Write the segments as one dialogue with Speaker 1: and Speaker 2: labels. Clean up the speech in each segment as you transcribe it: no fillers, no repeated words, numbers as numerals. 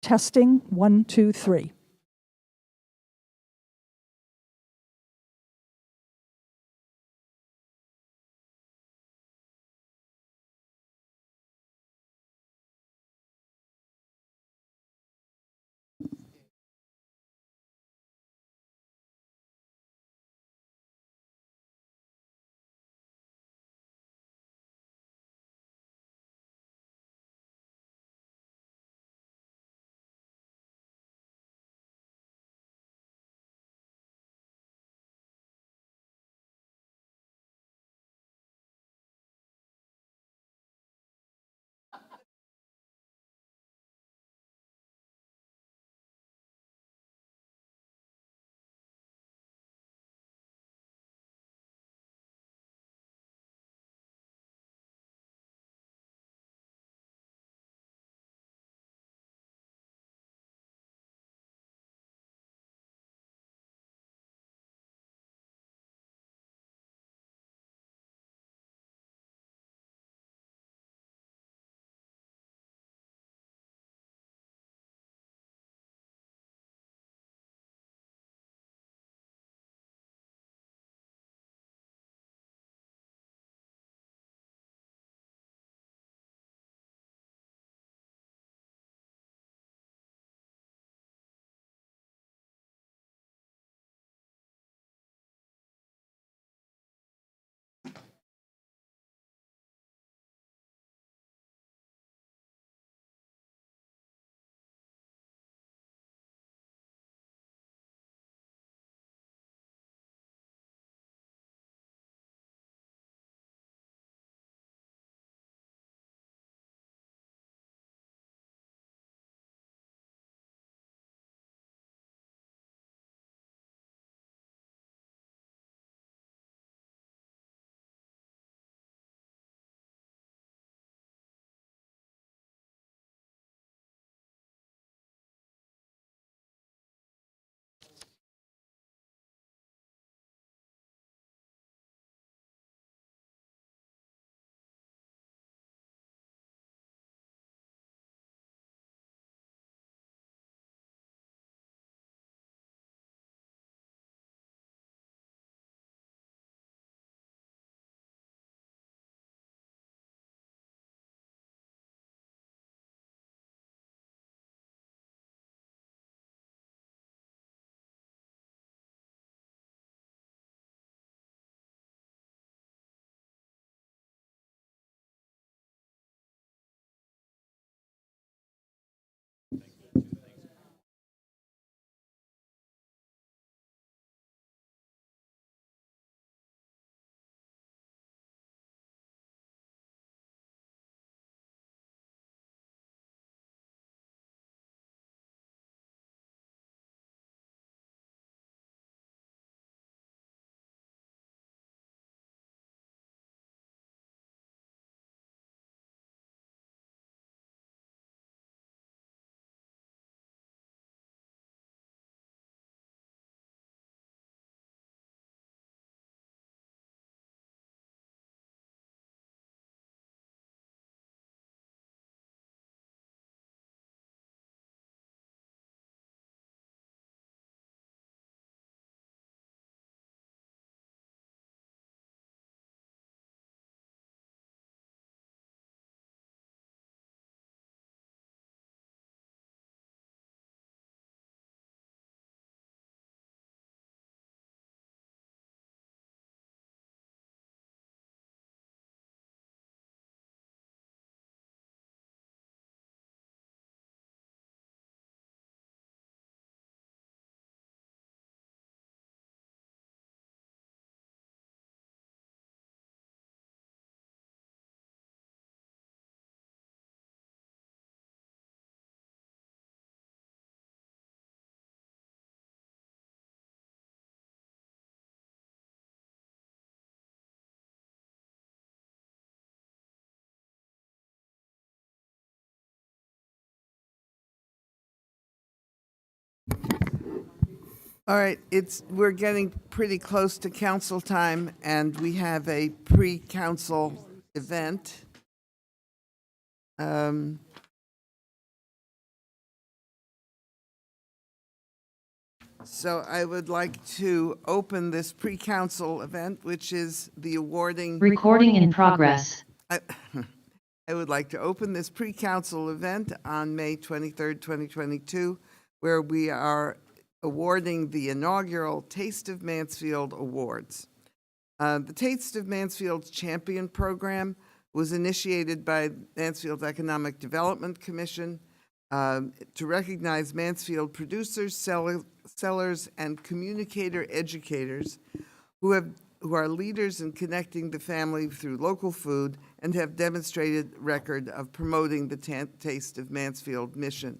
Speaker 1: Testing, 1, 2, 3.
Speaker 2: All right, we're getting pretty close to council time, and we have a pre-council event. So I would like to open this pre-council event, which is the awarding.
Speaker 3: Recording in progress.
Speaker 2: I would like to open this pre-council event on May 23rd, 2022, where we are awarding the inaugural Taste of Mansfield Awards. The Taste of Mansfield's Champion Program was initiated by Mansfield Economic Development Commission to recognize Mansfield producers, sellers, and communicator educators who are leaders in connecting the family through local food and have demonstrated record of promoting the Taste of Mansfield mission.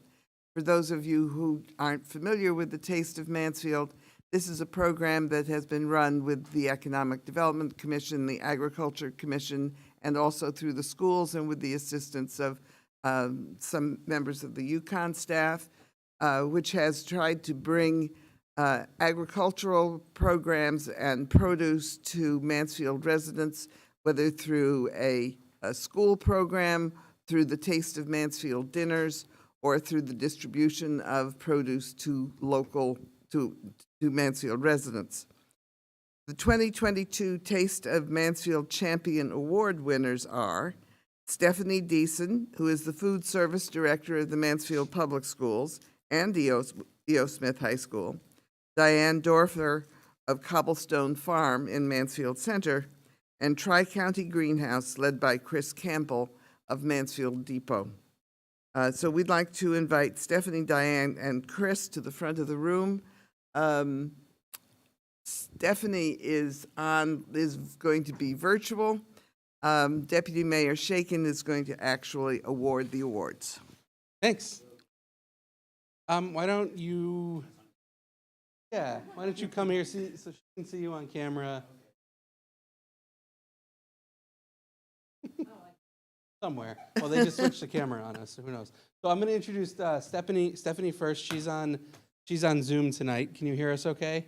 Speaker 2: For those of you who aren't familiar with the Taste of Mansfield, this is a program that has been run with the Economic Development Commission, the Agriculture Commission, and also through the schools and with the assistance of some members of the Yukon staff, which has tried to bring agricultural programs and produce to Mansfield residents, whether through a school program, through the Taste of Mansfield dinners, or through the distribution of produce to Mansfield residents. The 2022 Taste of Mansfield Champion Award winners are Stephanie Deason, who is the Food Service Director of the Mansfield Public Schools and E.O. Smith High School, Diane Dorfer of Cobblestone Farm in Mansfield Center, and Tri-County Greenhouse, led by Chris Campbell of Mansfield Depot. So we'd like to invite Stephanie, Diane, and Chris to the front of the room. Stephanie is going to be virtual. Deputy Mayor Shakin is going to actually award the awards.
Speaker 4: Thanks. Why don't you come here so she can see you on camera? Somewhere. Well, they just switched the camera on us, so who knows? So I'm going to introduce Stephanie first. She's on Zoom tonight. Can you hear us okay?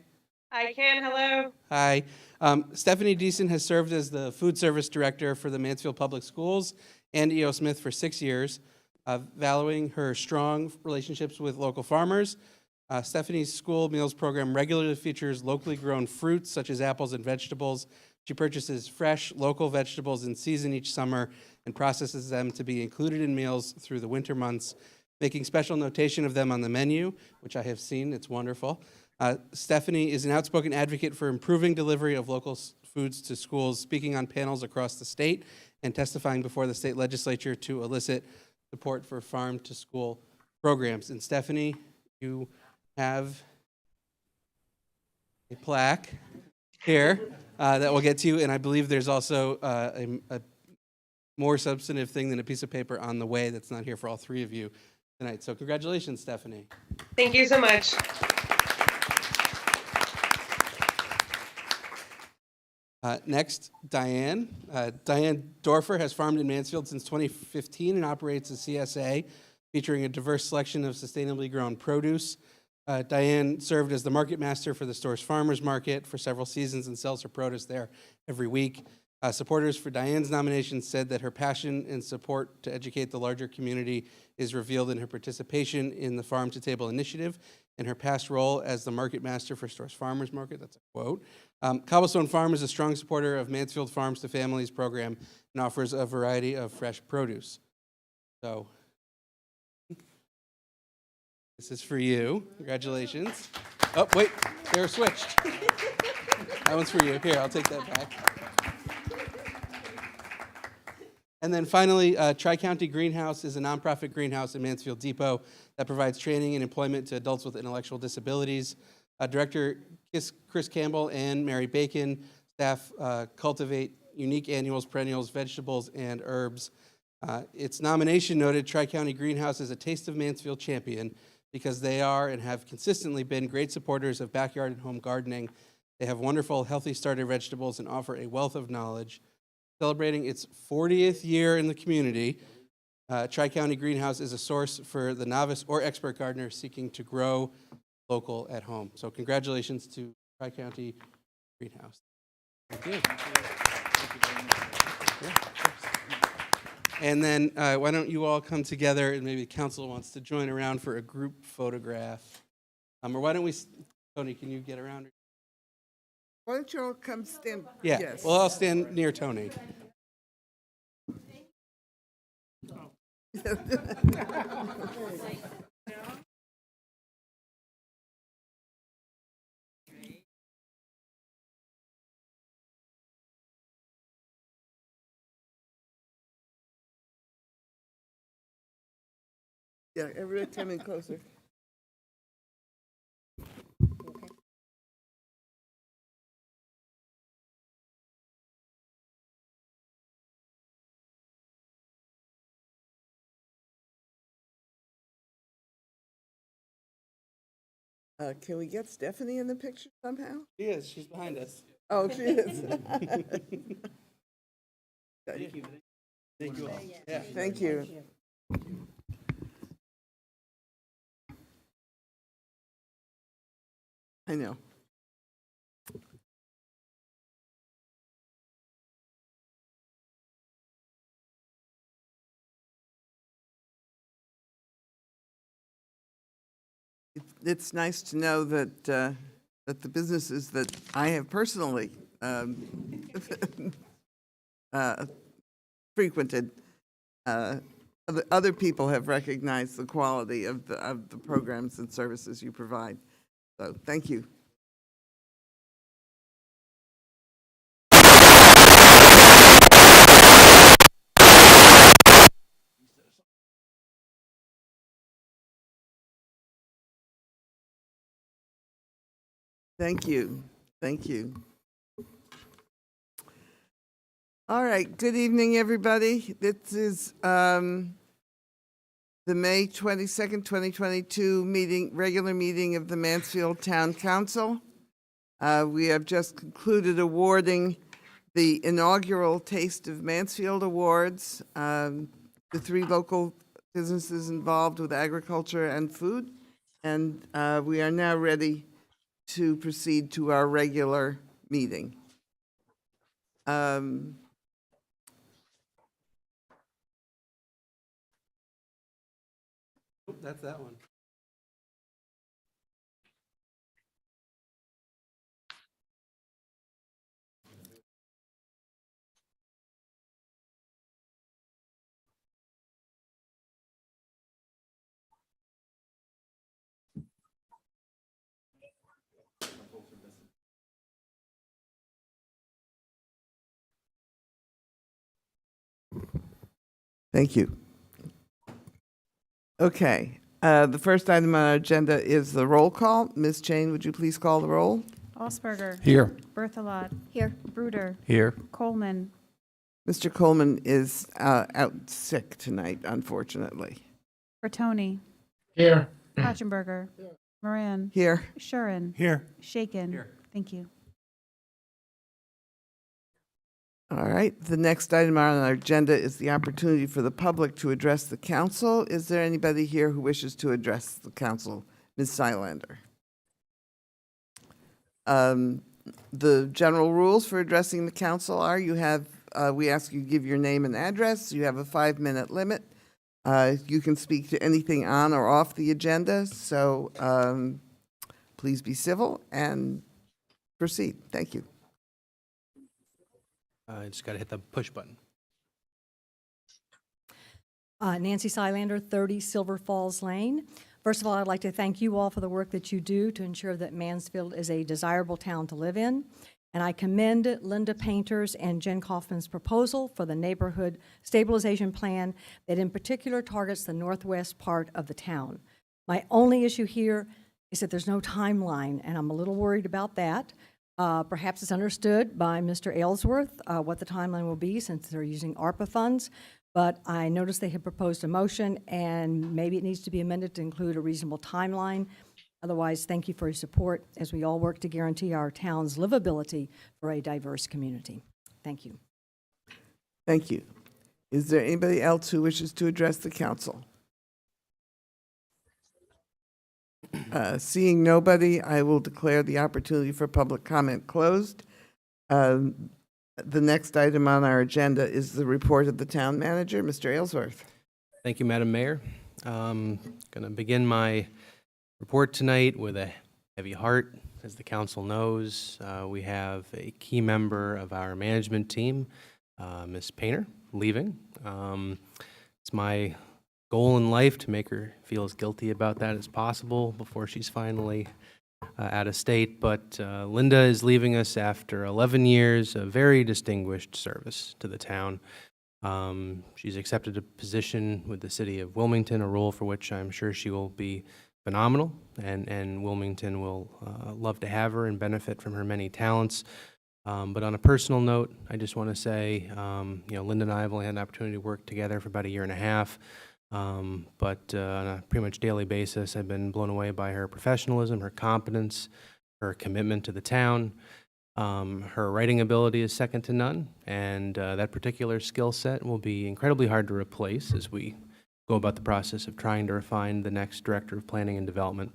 Speaker 5: I can. Hello.
Speaker 4: Hi. Stephanie Deason has served as the Food Service Director for the Mansfield Public Schools and E.O. Smith for 6 years, valuing her strong relationships with local farmers. Stephanie's school meals program regularly features locally grown fruits such as apples and vegetables. She purchases fresh, local vegetables in season each summer and processes them to be included in meals through the winter months, making special notation of them on the menu, which I have seen. It's wonderful. Stephanie is an outspoken advocate for improving delivery of local foods to schools, speaking on panels across the state and testifying before the state legislature to elicit support for farm-to-school programs. And Stephanie, you have a plaque here that we'll get to you, and I believe there's also a more substantive thing than a piece of paper on the way that's not here for all three of you tonight. So congratulations, Stephanie.
Speaker 5: Thank you so much.
Speaker 4: Next, Diane. Diane Dorfer has farmed in Mansfield since 2015 and operates a CSA featuring a diverse selection of sustainably grown produce. Diane served as the market master for the store's farmers market for several seasons and sells her produce there every week. Supporters for Diane's nomination said that her passion and support to educate the larger community is revealed in her participation in the Farm to Table initiative and her past role as the market master for Store's Farmers Market. That's a quote. Cobblestone Farm is a strong supporter of Mansfield Farms to Families program and offers a variety of fresh produce. So this is for you. Congratulations. Oh, wait, they were switched. That one's for you. Here, I'll take that back. And then finally, Tri-County Greenhouse is a nonprofit greenhouse in Mansfield Depot that provides training and employment to adults with intellectual disabilities. Director Chris Campbell and Mary Bacon, staff cultivate unique annuals, perennials, vegetables, and herbs. Its nomination noted Tri-County Greenhouse is a Taste of Mansfield champion because they are and have consistently been great supporters of backyard and home gardening. They have wonderful, healthy starter vegetables and offer a wealth of knowledge. Celebrating its 40th year in the community, Tri-County Greenhouse is a source for the novice or expert gardener seeking to grow local at home. So congratulations to Tri-County Greenhouse. Thank you. Yeah, and then why don't you all come together, and maybe council wants to join around for a group photograph. Or why don't we Tony, can you get around?
Speaker 2: Why don't you all come stand?
Speaker 4: Yeah,
Speaker 2: Yes.
Speaker 4: well, I'll stand near Tony.
Speaker 2: Yeah, everybody come in closer. Can we get Stephanie in the picture somehow?
Speaker 4: She is, she's behind us.
Speaker 2: Oh, she is.
Speaker 4: Thank you. Thank you all. Yeah.
Speaker 2: Thank you. I know. It's nice to know that, that the businesses that I have personally frequented, other people have recognized the quality of the programs and services you provide. So, thank you. Thank you. Thank you. All right. Good evening, everybody. This is the May 22nd, 2022 regular meeting of the Mansfield Town Council. We have just concluded awarding the inaugural Taste of Mansfield Awards, the 3 local businesses involved with agriculture and food. And we are now ready to proceed to our regular meeting.
Speaker 4: Oop, that's that one.
Speaker 2: Thank you. Okay, the first item on our agenda is the roll call. Ms. Jane, would you please call the roll?
Speaker 6: Osberger.
Speaker 7: Here.
Speaker 6: Berthelot. Here. Bruder.
Speaker 7: Here.
Speaker 6: Coleman.
Speaker 2: Mr. Coleman is out sick tonight, unfortunately.
Speaker 6: Bertoni.
Speaker 7: Here.
Speaker 6: Katchenberger. Moran.
Speaker 2: Here.
Speaker 6: Shuren.
Speaker 7: Here.
Speaker 6: Shaken.
Speaker 4: Here.
Speaker 6: Thank you.
Speaker 2: All right, the next item on our agenda is the opportunity for the public to address the council. Is there anybody here who wishes to address the council? Ms. Silander. The general rules for addressing the council are we ask you to give your name and address. You have a 5-minute limit. You can speak to anything on or off the agenda, so please be civil and proceed. Thank you.
Speaker 7: I just got to hit the push button.
Speaker 8: Nancy Silander, 30 Silver Falls Lane. First of all, I'd like to thank you all for the work that you do to ensure that Mansfield is a desirable town to live in. And I commend Linda Painter's and Jen Kaufman's proposal for the neighborhood stabilization plan that in particular targets the northwest part of the town. My only issue here is that there's no timeline, and I'm a little worried about that. Perhaps it's understood by Mr. Aylesworth what the timeline will be since they're using ARPA funds, but I noticed they had proposed a motion and maybe it needs to be amended to include a reasonable timeline. Otherwise, thank you for your support as we all work to guarantee our town's livability for a diverse community. Thank you.
Speaker 2: Thank you. Is there anybody else who wishes to address the council? Seeing nobody, I will declare the opportunity for public comment closed. The next item on our agenda is the report of the town manager, Mr. Aylesworth.
Speaker 7: Thank you, Madam Mayor. Going to begin my report tonight with a heavy heart. As the council knows, we have a key member of our management team, Ms. Painter, leaving. It's my goal in life to make her feel as guilty about that as possible before she's finally out of state. But Linda is leaving us after 11 years of very distinguished service to the town. She's accepted a position with the city of Wilmington, a role for which I'm sure she will be phenomenal, and Wilmington will love to have her and benefit from her many talents. But on a personal note, I just want to say, Linda and I have only had an opportunity to work together for about a year and a half, but on a pretty much daily basis, I've been blown away by her professionalism, her competence, her commitment to the town. Her writing ability is second to none, and that particular skill set will be incredibly hard to replace as we go about the process of trying to refine the next Director of Planning and Development.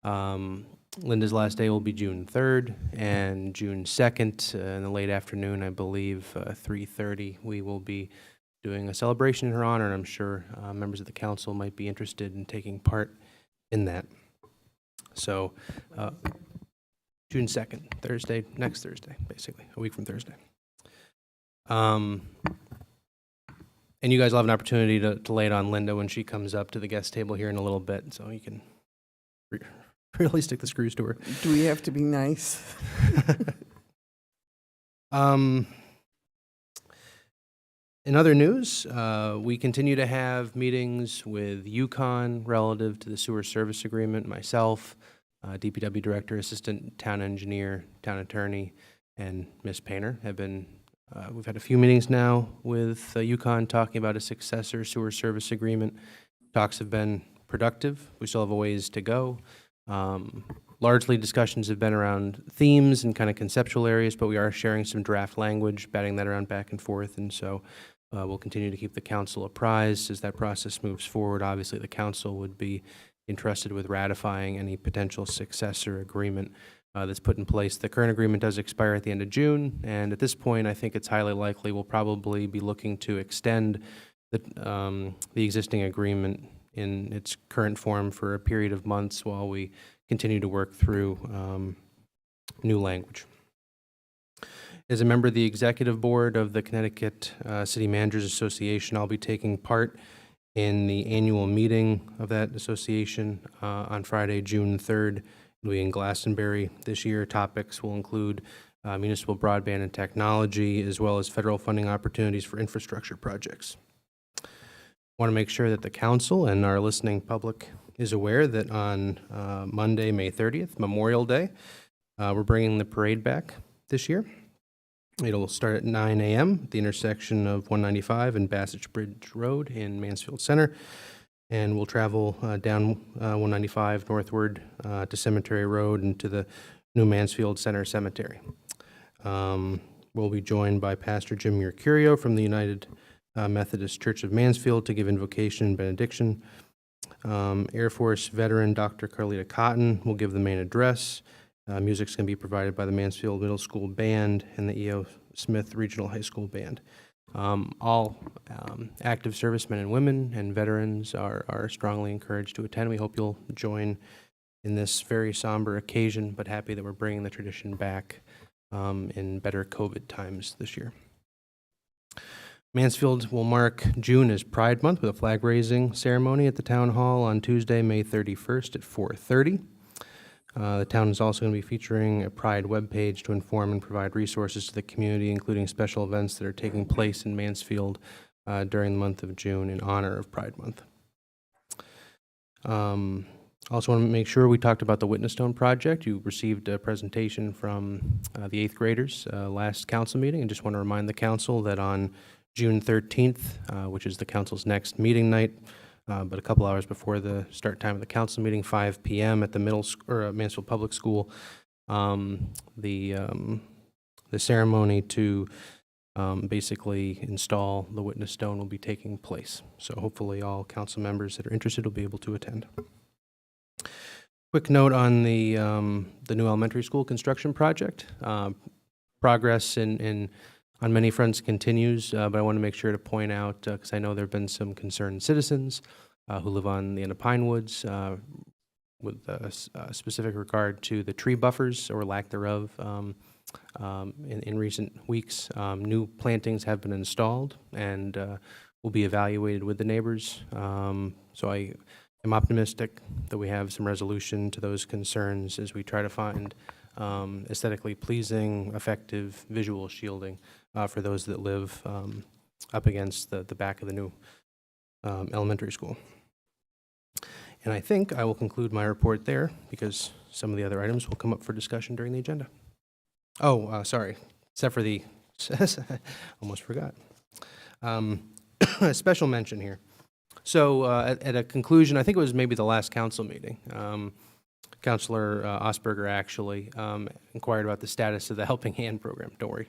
Speaker 7: Linda's last day will be June 3rd, and June 2nd, in the late afternoon, I believe, 3:30, we will be doing a celebration in her honor, and I'm sure members of the council might be interested in taking part in that. So, June 2nd, Thursday, next Thursday, basically, a week from Thursday. And you guys will have an opportunity to lay it on Linda when she comes up to the guest table here in a little bit, so you can really stick the screws to her.
Speaker 2: Do we have to be nice?
Speaker 7: In other news, we continue to have meetings with UConn relative to the sewer service agreement. Myself, DPW Director, Assistant Town Engineer, Town Attorney, and Ms. Painter have been, we've had a few meetings now with UConn talking about a successor sewer service agreement. Talks have been productive. We still have a ways to go. Largely discussions have been around themes and kind of conceptual areas, but we are sharing some draft language, batting that around back and forth, and so we'll continue to keep the council apprised as that process moves forward. Obviously, the council would be entrusted with ratifying any potential successor agreement that's put in place. The current agreement does expire at the end of June, and at this point, I think it's highly likely we'll probably be looking to extend the existing agreement in its current form for a period of months while we continue to work through new language. As a member of the executive board of the Connecticut City Managers Association, I'll be taking part in the annual meeting of that association on Friday, June 3rd. It'll be in Glastonbury this year. Topics will include municipal broadband and technology, as well as federal funding opportunities for infrastructure projects. I want to make sure that the council and our listening public is aware that on Monday, May 30th, Memorial Day, we're bringing the parade back this year. It'll start at 9 a.m. at the intersection of 195 and Bassett Bridge Road in Mansfield Center, and we'll travel down 195 northward to Cemetery Road and to the New Mansfield Center Cemetery. We'll be joined by Pastor Jim Mercurio from the United Methodist Church of Mansfield to give invocation and benediction. Air Force veteran Dr. Carlita Cotton will give the main address. Music's going to be provided by the Mansfield Middle School Band and the E.O. Smith Regional High School Band. All active servicemen and women and veterans are strongly encouraged to attend. We hope you'll join in this very somber occasion, but happy that we're bringing the tradition back in better COVID times this year. Mansfield will mark June as Pride Month with a flag-raising ceremony at the Town Hall on Tuesday, May 31st at 4:30. The town is also going to be featuring a Pride webpage to inform and provide resources to the community, including special events that are taking place in Mansfield during the month of June in honor of Pride Month. Also want to make sure we talked about the Witness Stone project. You received a presentation from the 8th graders last council meeting, and just want to remind the council that on June 13th, which is the council's next meeting night, but a couple hours before the start time of the council meeting, 5 p.m. at the Mansfield Public School, the ceremony to basically install the Witness Stone will be taking place. So hopefully all council members that are interested will be able to attend. Quick note on the new elementary school construction project. Progress on many fronts continues, but I want to make sure to point out, because I know there have been some concerned citizens who live on the end of Pine Woods, with specific regard to the tree buffers or lack thereof. In recent weeks, new plantings have been installed and will be evaluated with the neighbors. So I am optimistic that we have some resolution to those concerns as we try to find aesthetically pleasing, effective visual shielding for those that live up against the back of the new elementary school. And I think I will conclude my report there because some of the other items will come up for discussion during the agenda. Oh, sorry, except for the, almost forgot. A special mention here. So at a conclusion, I think it was maybe the last council meeting, Councilor Osberger actually inquired about the status of the Helping Hand program. Don't worry,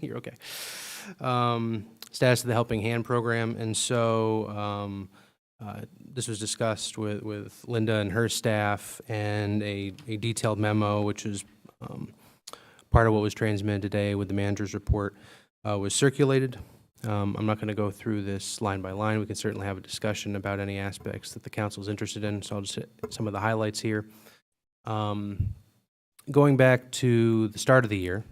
Speaker 7: you're okay. Status of the Helping Hand program, and so this was discussed with Linda and her staff, and a detailed memo, which is part of what was transmitted today with the manager's report, was circulated. I'm not going to go through this line by line. We can certainly have a discussion about any aspects that the council is interested in, so I'll just hit some of the highlights here. Going back to the start of the year,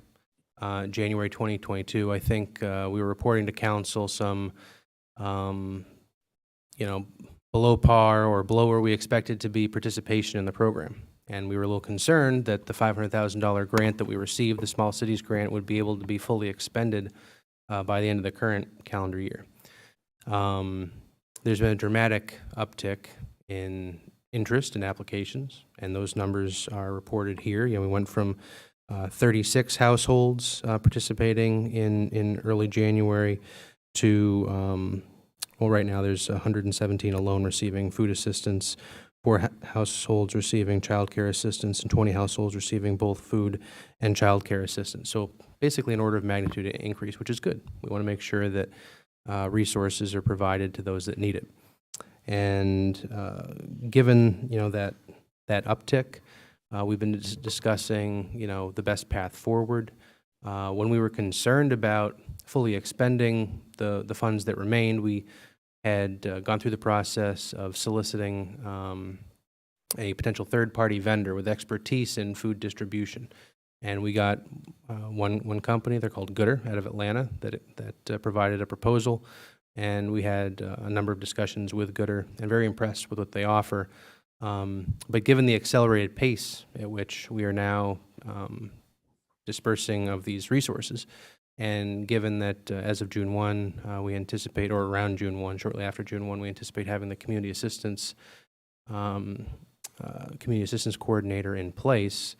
Speaker 7: January 2022, I think we were reporting to council some, below par or below where we expected to be participation in the program. And we were a little concerned that the $500,000 grant that we received, the Small Cities Grant, would be able to be fully expended by the end of the current calendar year. There's been a dramatic uptick in interest in applications, and those numbers are reported here. We went from 36 households participating in early January to, well, right now there's 117 alone receiving food assistance, 4 households receiving child care assistance, and 20 households receiving both food and child care assistance. So basically an order of magnitude increase, which is good. We want to make sure that resources are provided to those that need it. And given that uptick, we've been discussing the best path forward. When we were concerned about fully expending the funds that remained, we had gone through the process of soliciting a potential third-party vendor with expertise in food distribution. And we got one company, they're called Gooder, out of Atlanta, that provided a proposal. And we had a number of discussions with Gooder, and very impressed with what they offer. But given the accelerated pace at which we are now dispersing of these resources, and given that as of June 1, we anticipate, or around June 1, shortly after June 1, we anticipate having the community assistance coordinator in place,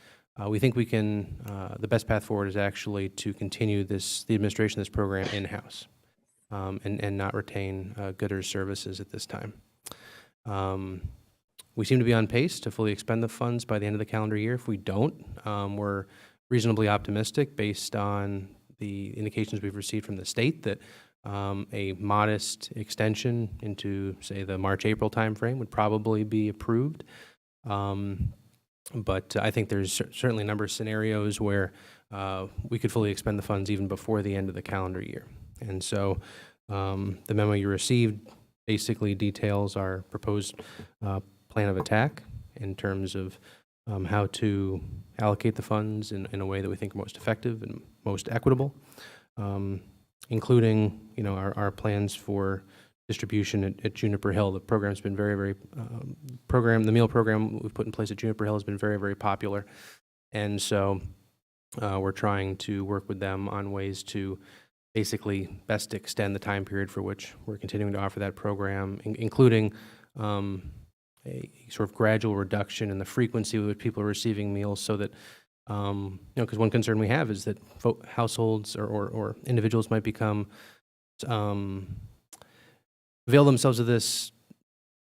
Speaker 7: we think we can, the best path forward is actually to continue the administration of this program in-house and not retain Gooder's services at this time. We seem to be on pace to fully expend the funds by the end of the calendar year. If we don't, we're reasonably optimistic based on the indications we've received from the state that a modest extension into, say, the March-April timeframe would probably be approved. But I think there's certainly a number of scenarios where we could fully expend the funds even before the end of the calendar year. And so the memo you received basically details our proposed plan of attack in terms of how to allocate the funds in a way that we think are most effective and most equitable, including our plans for distribution at Juniper Hill. The program's been very the meal program we've put in place at Juniper Hill has been very popular, and so we're trying to work with them on ways to basically best extend the time period for which we're continuing to offer that program, including a sort of gradual reduction in the frequency with which people are receiving meals, so that because one concern we have is that households or individuals might become avail themselves of this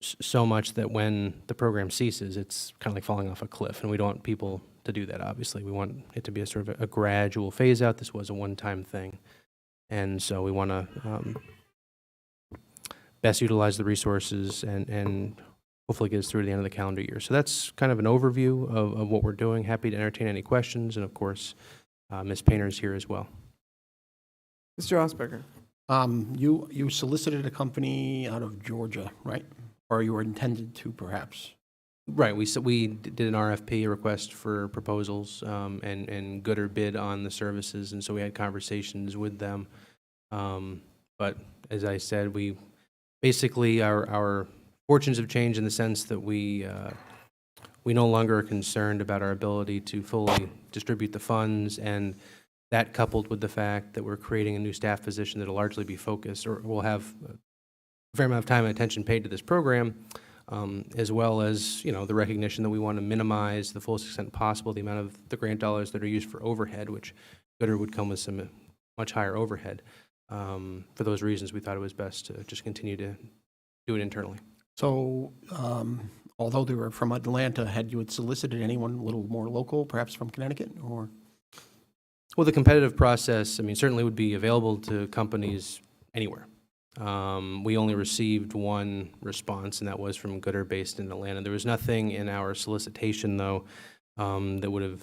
Speaker 7: so much that when the program ceases, it's kind of like falling off a cliff, and we don't want people to do that, obviously. We want it to be a sort of a gradual phase out. This was a one-time thing, and so we want to best utilize the resources and hopefully get us through to the end of the calendar year. So that's kind of an overview of what we're doing. Happy to entertain any questions, and of course, Ms. Painter's here as well.
Speaker 2: Mr. Osberger.
Speaker 9: You solicited a company out of Georgia, right? Or you were intended to, perhaps?
Speaker 7: Right, we did an RFP, a request for proposals, and Gooder bid on the services, and so we had conversations with them. But as I said, we, basically, our fortunes have changed in the sense that we no longer are concerned about our ability to fully distribute the funds, and that coupled with the fact that we're creating a new staff position that'll largely be focused, or will have a fair amount of time and attention paid to this program, as well as, the recognition that we want to minimize the fullest extent possible the amount of the grant dollars that are used for overhead, which Gooder would come with some much higher overhead. For those reasons, we thought it was best to just continue to do it internally.
Speaker 9: So, although they were from Atlanta, had you solicited anyone a little more local, perhaps from Connecticut, or?
Speaker 7: Well, the competitive process, certainly would be available to companies anywhere. We only received one response, and that was from Gooder based in Atlanta. There was nothing in our solicitation, though, that would have,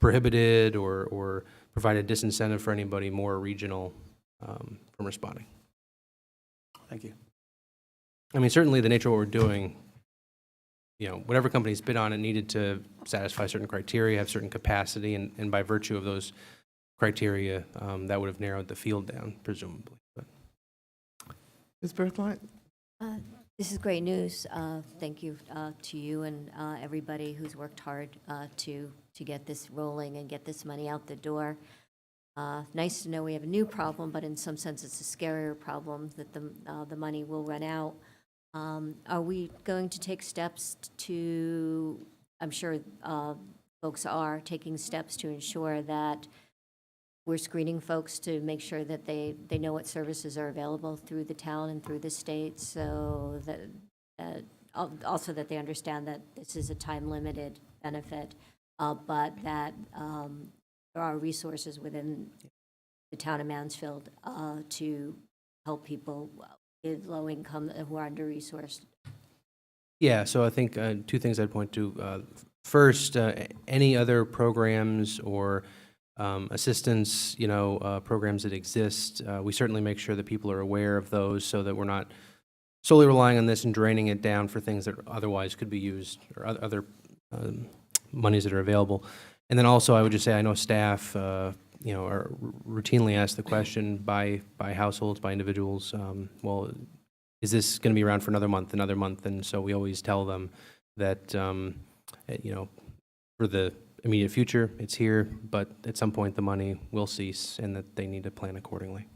Speaker 7: prohibited or provided disincentive for anybody more regional from responding.
Speaker 9: Thank you.
Speaker 7: Certainly the nature of what we're doing, whatever companies bid on it needed to satisfy certain criteria, have certain capacity, and by virtue of those criteria, that would have narrowed the field down, presumably. But.
Speaker 2: Ms. Berthlet?
Speaker 10: This is great news. Thank you to you and everybody who's worked hard to get this rolling and get this money out the door. Nice to know we have a new problem, but in some sense it's a scarier problem that the money will run out. Are we going to take steps to, I'm sure folks are taking steps to ensure that we're screening folks to make sure that they know what services are available through the town and through the state, so that also that they understand that this is a time-limited benefit, but that there are resources within the town of Mansfield to help people with low income who are under-resourced.
Speaker 7: Yeah, so I think two things I'd point to. First, any other programs or assistance, programs that exist, we certainly make sure that people are aware of those so that we're not solely relying on this and draining it down for things that otherwise could be used, or other monies that are available. And then also, I would just say, I know staff, are routinely asked the question by households, by individuals, well, is this going to be around for another month? And so we always tell them that, for the immediate future, it's here, but at some point the money will cease and that they need to plan accordingly.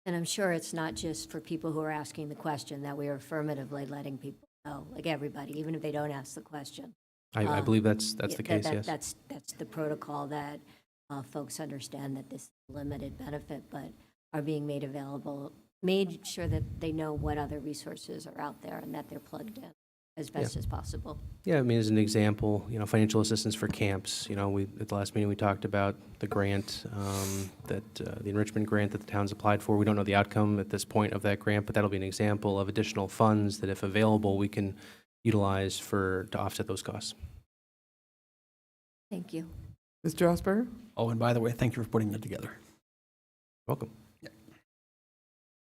Speaker 10: And I'm sure it's not just for people who are asking the question, that we are affirmatively letting people know, like everybody, even if they don't ask the question.
Speaker 7: I believe that's the case, yes.
Speaker 10: That's the protocol, that folks understand that this is a limited benefit, but are being made available, made sure that they know what other resources are out there and that they're plugged in as best as possible.
Speaker 7: Yeah, as an example, financial assistance for camps. At the last meeting we talked about the grant, the enrichment grant that the town's applied for. We don't know the outcome at this point of that grant, but that'll be an example of additional funds that, if available, we can utilize to offset those costs.
Speaker 10: Thank you.
Speaker 2: Ms. Strasburg?
Speaker 9: Oh, and by the way, thank you for putting that together.
Speaker 7: Welcome.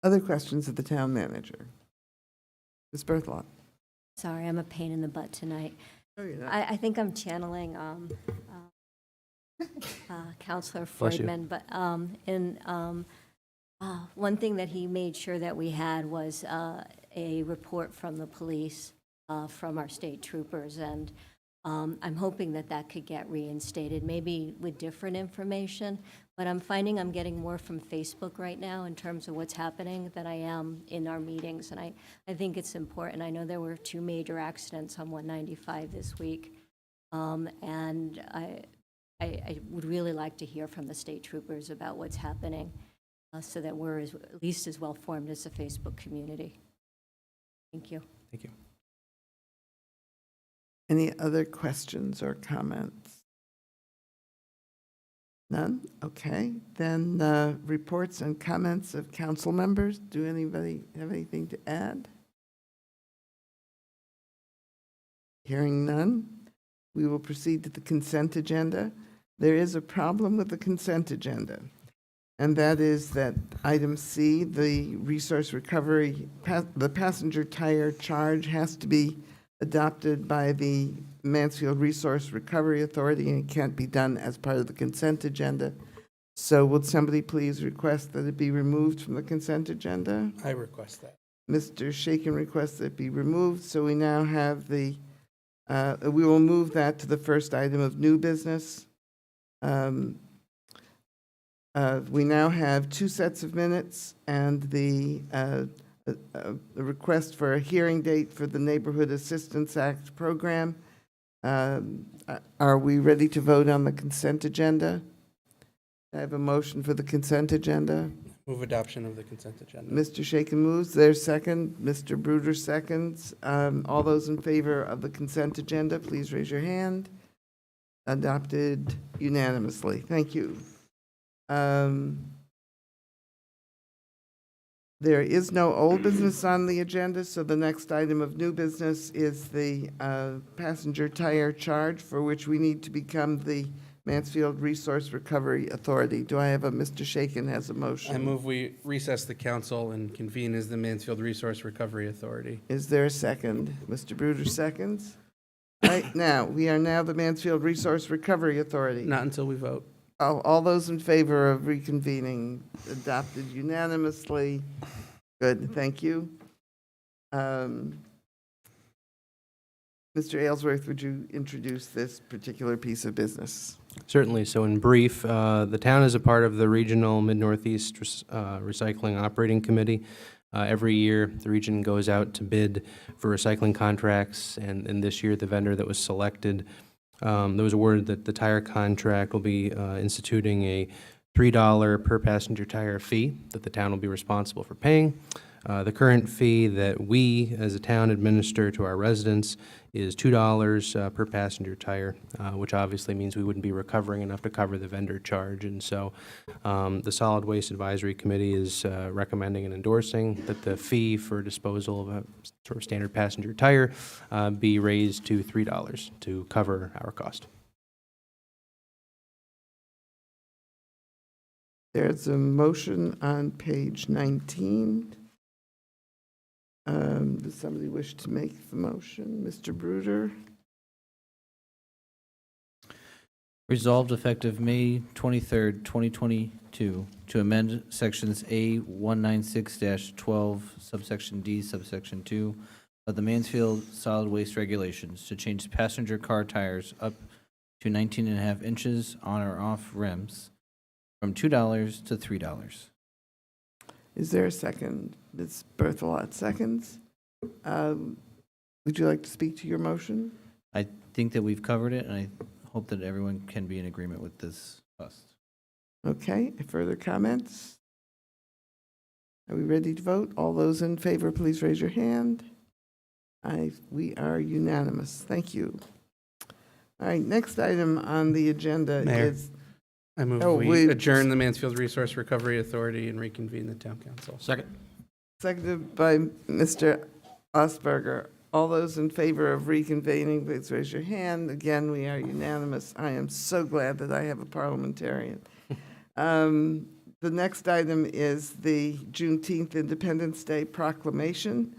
Speaker 2: Other questions of the town manager? Ms. Berthlet?
Speaker 10: Sorry, I'm a pain in the butt tonight.
Speaker 2: Oh, you're not.
Speaker 10: I think I'm channeling Counselor
Speaker 7: Bless you.
Speaker 10: Freudman, but one thing that he made sure that we had was a report from the police, from our state troopers, and I'm hoping that could get reinstated, maybe with different information, but I'm finding I'm getting more from Facebook right now in terms of what's happening than I am in our meetings, and I think it's important. I know there were 2 major accidents on 195 this week, and I would really like to hear from the state troopers about what's happening, so that we're at least as well formed as the Facebook community. Thank you.
Speaker 7: Thank you.
Speaker 2: Any other questions or comments? None? Okay. Then reports and comments of council members. Do anybody have anything to add? Hearing none, we will proceed to the consent agenda. There is a problem with the consent agenda, and that is that item C, the resource recovery, the passenger tire charge has to be adopted by the Mansfield Resource Recovery Authority, and it can't be done as part of the consent agenda. So would somebody please request that it be removed from the consent agenda?
Speaker 4: I request that.
Speaker 2: Mr. Shaken requests that it be removed, so we now have the, we will move that to the first item of new business. We now have 2 sets of minutes and the request for a hearing date for the Neighborhood Assistance Act program. Are we ready to vote on the consent agenda? I have a motion for the consent agenda.
Speaker 4: Move adoption of the consent agenda.
Speaker 2: Mr. Shaken moves. There's second. Mr. Bruder seconds. All those in favor of the consent agenda, please raise your hand. Adopted unanimously. Thank you. There is no old business on the agenda, so the next item of new business is the passenger tire charge, for which we need to become the Mansfield Resource Recovery Authority. Do I have a, Mr. Shaken has a motion?
Speaker 4: I move we recess the council and convene as the Mansfield Resource Recovery Authority.
Speaker 2: Is there a second? Mr. Bruder seconds. Right now, we are now the Mansfield Resource Recovery Authority.
Speaker 4: Not until we vote.
Speaker 2: All those in favor of reconvening, adopted unanimously. Good, thank you. Mr. Aylesworth, would you introduce this particular piece of business?
Speaker 7: Certainly. So in brief, the town is a part of the Regional Mid-Northeast Recycling Operating Committee. Every year, the region goes out to bid for recycling contracts, and this year, the vendor that was selected, there was awarded that the tire contract will be instituting a $3 per passenger tire fee that the town will be responsible for paying. The current fee that we, as a town, administer to our residents is $2 per passenger tire, which obviously means we wouldn't be recovering enough to cover the vendor charge. And so the Solid Waste Advisory Committee is recommending and endorsing that the fee for disposal of a sort of standard passenger tire be raised to $3 to cover our cost.
Speaker 2: There's a motion on page 19. Does somebody wish to make the motion? Mr. Bruder?
Speaker 11: Resolved effective May 23rd, 2022, to amend sections A196-12, subsection D, subsection 2 of the Mansfield Solid Waste Regulations to change passenger car tires up to 19.5 inches on or off rims from $2 to $3.
Speaker 2: Is there a second? Ms. Berthelot seconds. Would you like to speak to your motion?
Speaker 11: I think that we've covered it, and I hope that everyone can be in agreement with this cost.
Speaker 2: Okay, further comments? Are we ready to vote? All those in favor, please raise your hand. We are unanimous. Thank you. All right, next item on the agenda
Speaker 4: Mayor.
Speaker 2: is,
Speaker 4: I move
Speaker 2: Oh,
Speaker 4: we
Speaker 2: wait.
Speaker 4: adjourn the Mansfield Resource Recovery Authority and reconvene the town council.
Speaker 9: Second.
Speaker 2: seconded by Mr. Osberger. All those in favor of reconvening, please raise your hand. Again, we are unanimous. I am so glad that I have a parliamentarian. The next item is the Juneteenth Independence Day Proclamation.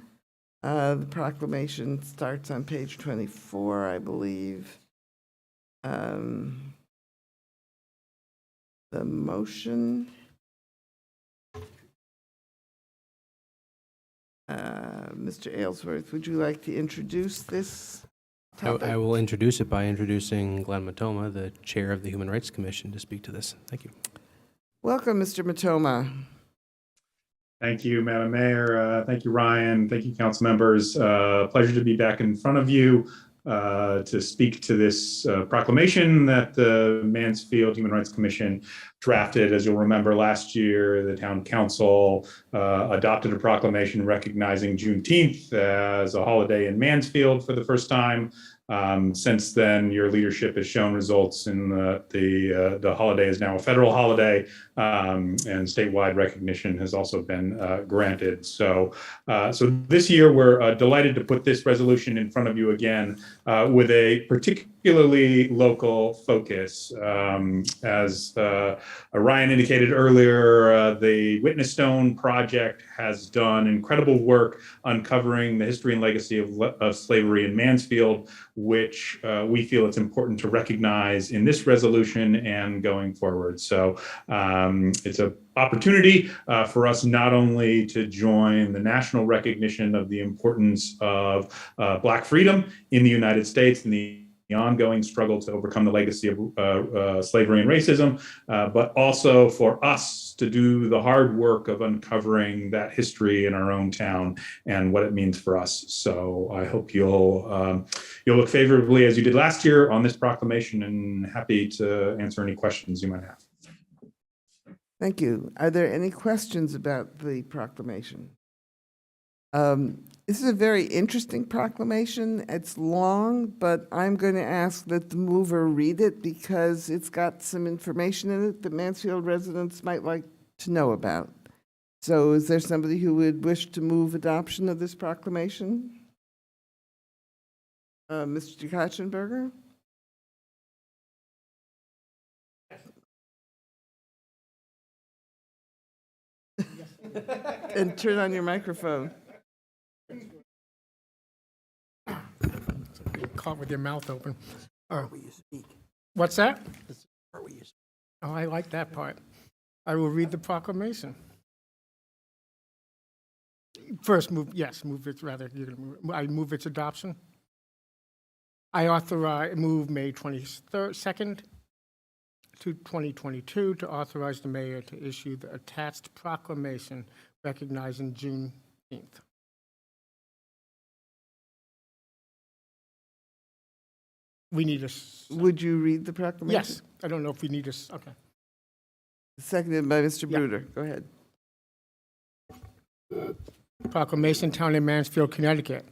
Speaker 2: The proclamation starts on page 24, I believe. The motion. Mr. Aylesworth, would you like to introduce this topic?
Speaker 7: I will introduce it by introducing Glenn Matoma, the chair of the Human Rights Commission, to speak to this. Thank you.
Speaker 2: Welcome, Mr. Matoma.
Speaker 12: Thank you, Madam Mayor. Thank you, Ryan. Thank you, council members. Pleasure to be back in front of you to speak to this proclamation that the Mansfield Human Rights Commission drafted. As you'll remember, last year, the town council adopted a proclamation recognizing Juneteenth as a holiday in Mansfield for the first time. Since then, your leadership has shown results in the holiday is now a federal holiday, and statewide recognition has also been granted. So this year, we're delighted to put this resolution in front of you again with a particular particularly local focus. As Ryan indicated earlier, the Witness Stone Project has done incredible work uncovering the history and legacy of slavery in Mansfield, which we feel it's important to recognize in this resolution and going forward. So it's an opportunity for us not only to join the national recognition of the importance of Black freedom in the United States and the ongoing struggle to overcome the legacy of slavery and racism, but also for us to do the hard work of uncovering that history in our own town and what it means for us. So I hope you'll look favorably, as you did last year, on this proclamation, and happy to answer any questions you might have.
Speaker 2: Thank you. Are there any questions about the proclamation? This is a very interesting proclamation. It's long, but I'm going to ask that the mover read it because it's got some information in it that Mansfield residents might like to know about. So is there somebody who would wish to move adoption of this proclamation? Mr. Katzenberger? And turn on your microphone.
Speaker 13: Caught with your mouth open. What's that? Oh, I like that part. I will read the proclamation. First, move it, rather, I move its adoption. I move May 22nd to 2022 to authorize the mayor to issue the attached proclamation recognizing Juneteenth. We need a...
Speaker 2: Would you read the proclamation?
Speaker 13: Yes. I don't know if we need a... Okay.
Speaker 2: Seconded by Mr. Bruder. Go ahead.
Speaker 13: Proclamation, Town of Mansfield, Connecticut.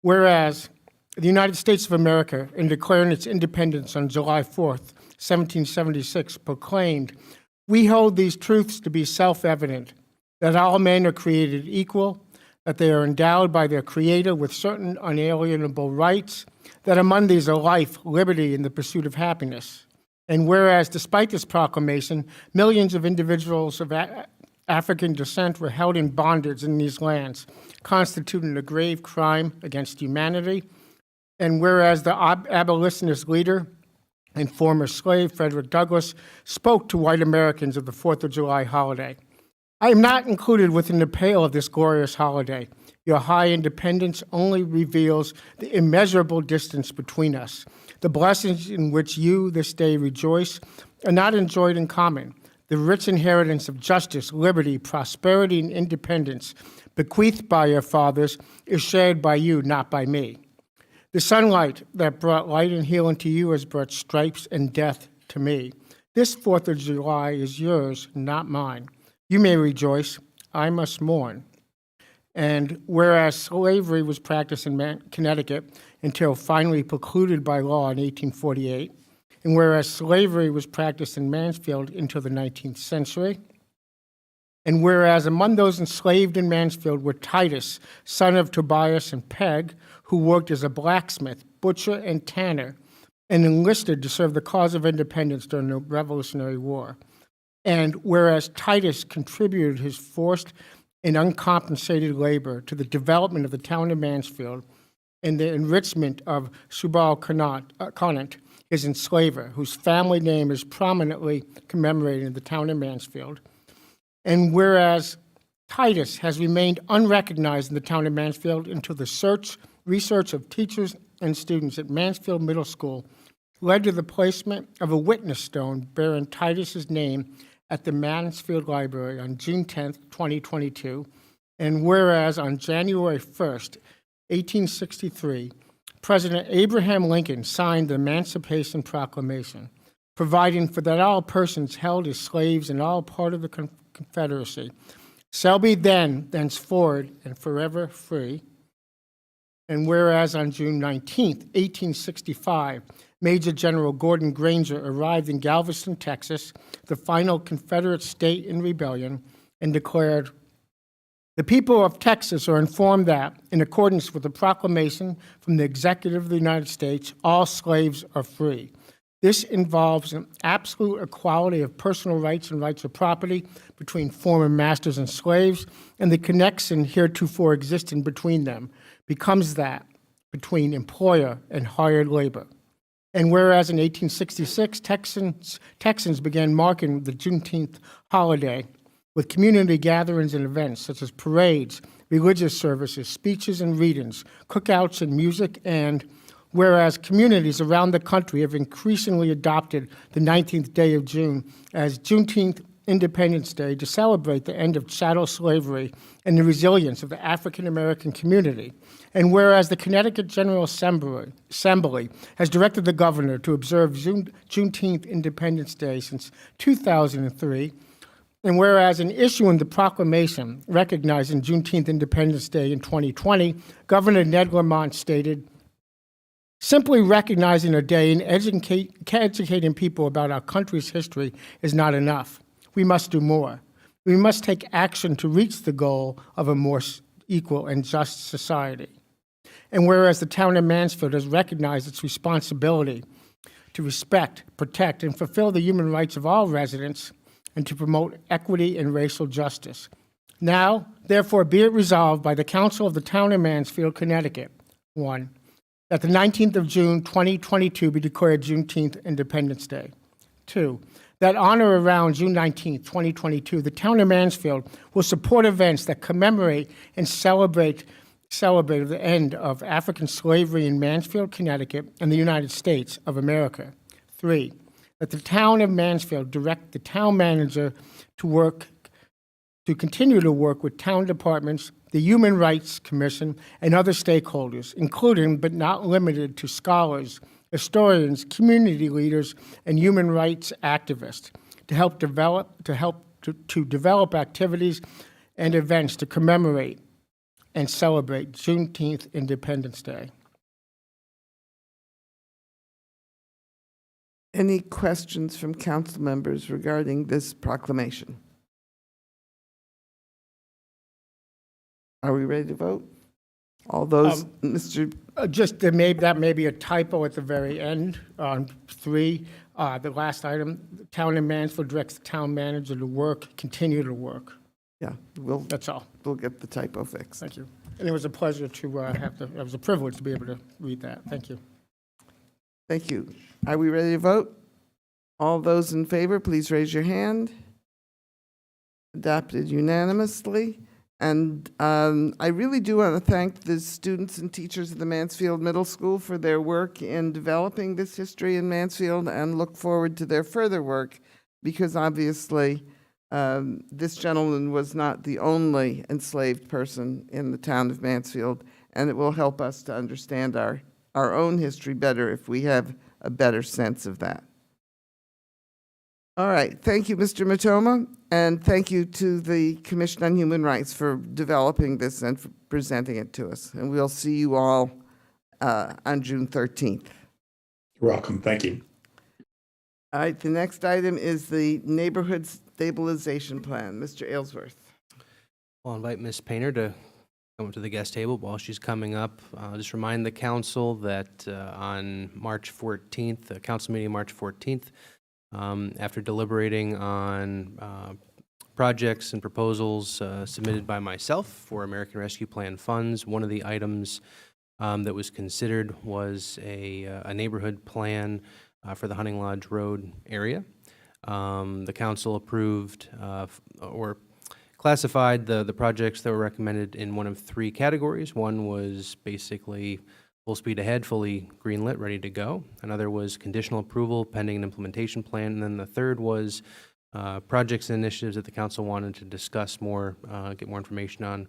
Speaker 13: Whereas the United States of America, in declaring its independence on July 4th, 1776, proclaimed, "We hold these truths to be self-evident, that all men are created equal, that they are endowed by their Creator with certain unalienable rights, that among these are life, liberty, and the pursuit of happiness. And whereas, despite this proclamation, millions of individuals of African descent were held in bondage in these lands, constituting a grave crime against humanity. And whereas the abolitionist leader and former slave Frederick Douglass spoke to white Americans of the 4th of July holiday. I am not included within the pale of this glorious holiday. Your high independence only reveals the immeasurable distance between us. The blessings in which you this day rejoice are not enjoyed in common. The rich inheritance of justice, liberty, prosperity, and independence bequeathed by your fathers is shared by you, not by me. The sunlight that brought light and healing to you has brought stripes and death to me. This 4th of July is yours, not mine. You may rejoice, I must mourn. And whereas slavery was practiced in Connecticut until finally precluded by law in 1848, and whereas slavery was practiced in Mansfield until the 19th century, and whereas among those enslaved in Mansfield were Titus, son of Tobias and Peg, who worked as a blacksmith, butcher, and tanner, and enlisted to serve the cause of independence during the Revolutionary War. And whereas Titus contributed his forced and uncompensated labor to the development of the town of Mansfield and the enrichment of Subal Conant, his enslaver, whose family name is prominently commemorated in the town of Mansfield. And whereas Titus has remained unrecognized in the town of Mansfield until the research of teachers and students at Mansfield Middle School led to the placement of a witness stone bearing Titus's name at the Mansfield Library on June 10th, 2022, and whereas on January 1st, 1863, President Abraham Lincoln signed the Emancipation Proclamation, providing for that all persons held as slaves in all part of the Confederacy shall be thenceforward, and forever free. And whereas on June 19th, 1865, Major General Gordon Granger arrived in Galveston, Texas, the final Confederate state in rebellion, and declared, The people of Texas are informed that, in accordance with the proclamation from the Executive of the United States, all slaves are free. This involves an absolute equality of personal rights and rights of property between former masters and slaves, and the connection heretofore existing between them becomes that between employer and hired labor. And whereas in 1866, Texans began marking the Juneteenth holiday with community gatherings and events such as parades, religious services, speeches and readings, cookouts and music, and whereas communities around the country have increasingly adopted the 19th day of June as Juneteenth Independence Day to celebrate the end of chattel slavery and the resilience of the African American community. And whereas the Connecticut General Assembly has directed the governor to observe Juneteenth Independence Day since 2003, and whereas in issuing the proclamation recognizing Juneteenth Independence Day in 2020, Governor Ned Lamont stated, "Simply recognizing a day and educating people about our country's history is not enough. We must do more. We must take action to reach the goal of a more equal and just society." And whereas the town of Mansfield has recognized its responsibility to respect, protect, and fulfill the human rights of all residents and to promote equity and racial justice. Now, therefore, be it resolved by the Council of the Town of Mansfield, Connecticut, 1, that the 19th of June, 2022 be declared Juneteenth Independence Day. 2, that on or around June 19th, 2022, the Town of Mansfield will support events that commemorate and celebrate the end of African slavery in Mansfield, Connecticut, and the United States of America. 3, that the Town of Mansfield direct the town manager to continue to work with town departments, the Human Rights Commission, and other stakeholders, including but not limited to scholars, historians, community leaders, and human rights activists, to develop activities and events to commemorate and celebrate Juneteenth Independence Day.
Speaker 2: Any questions from council members regarding this proclamation? Are we ready to vote? All those, Mr.
Speaker 13: Just that may be a typo at the very end on 3, the last item. The Town of Mansfield directs the town manager to continue to work.
Speaker 2: Yeah,
Speaker 13: That's all.
Speaker 2: we'll get the typo fixed.
Speaker 13: Thank you. And it was a pleasure to it was a privilege to be able to read that. Thank you.
Speaker 2: Thank you. Are we ready to vote? All those in favor, please raise your hand. Adopted unanimously. And I really do want to thank the students and teachers of the Mansfield Middle School for their work in developing this history in Mansfield, and look forward to their further work, because obviously this gentleman was not the only enslaved person in the town of Mansfield, and it will help us to understand our own history better if we have a better sense of that. All right, thank you, Mr. Matoma, and thank you to the Commission on Human Rights for developing this and for presenting it to us. And we'll see you all on June 13th.
Speaker 12: You're welcome. Thank you.
Speaker 2: All right, the next item is the Neighborhood Stabilization Plan. Mr. Aylesworth.
Speaker 7: I'll invite Ms. Painter to come up to the guest table. While she's coming up, I'll just remind the council that on March 14th, the council meeting March 14th, after deliberating on projects and proposals submitted by myself for American Rescue Plan funds, one of the items that was considered was a neighborhood plan for the Hunting Lodge Road area. The council approved or classified the projects that were recommended in one of 3 categories. One was basically full speed ahead, fully greenlit, ready to go. Another was conditional approval pending an implementation plan. And then the third was projects and initiatives that the council wanted to discuss more, get more information on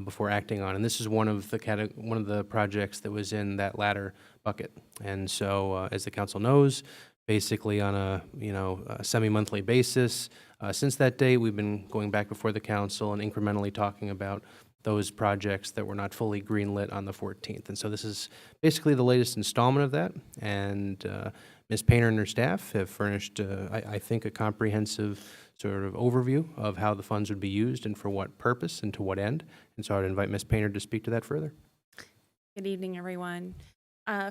Speaker 7: before acting on. And this is one of the projects that was in that latter bucket. And so, as the council knows, basically on a semi-monthly basis, since that date, we've been going back before the council and incrementally talking about those projects that were not fully greenlit on the 14th. And so this is basically the latest installment of that. And Ms. Painter and her staff have furnished, I think, a comprehensive sort of overview of how the funds would be used and for what purpose and to what end. And so I'd invite Ms. Painter to speak to that further.
Speaker 14: Good evening, everyone.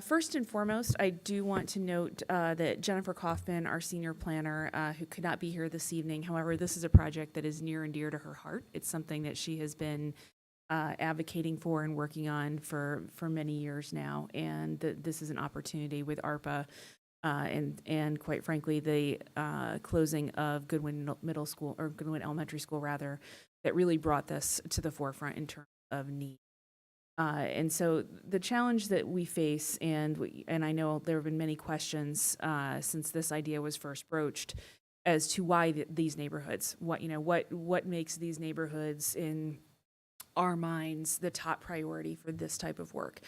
Speaker 14: First and foremost, I do want to note that Jennifer Kaufman, our senior planner, who could not be here this evening, however, this is a project that is near and dear to her heart. It's something that she has been advocating for and working on for many years now, and this is an opportunity with ARPA and quite frankly, the closing of Goodwin Middle School, or Goodwin Elementary School, rather, that really brought this to the forefront in terms of need. And so the challenge that we face, and I know there have been many questions since this idea was first broached, as to why these neighborhoods, what makes these neighborhoods in our minds the top priority for this type of work.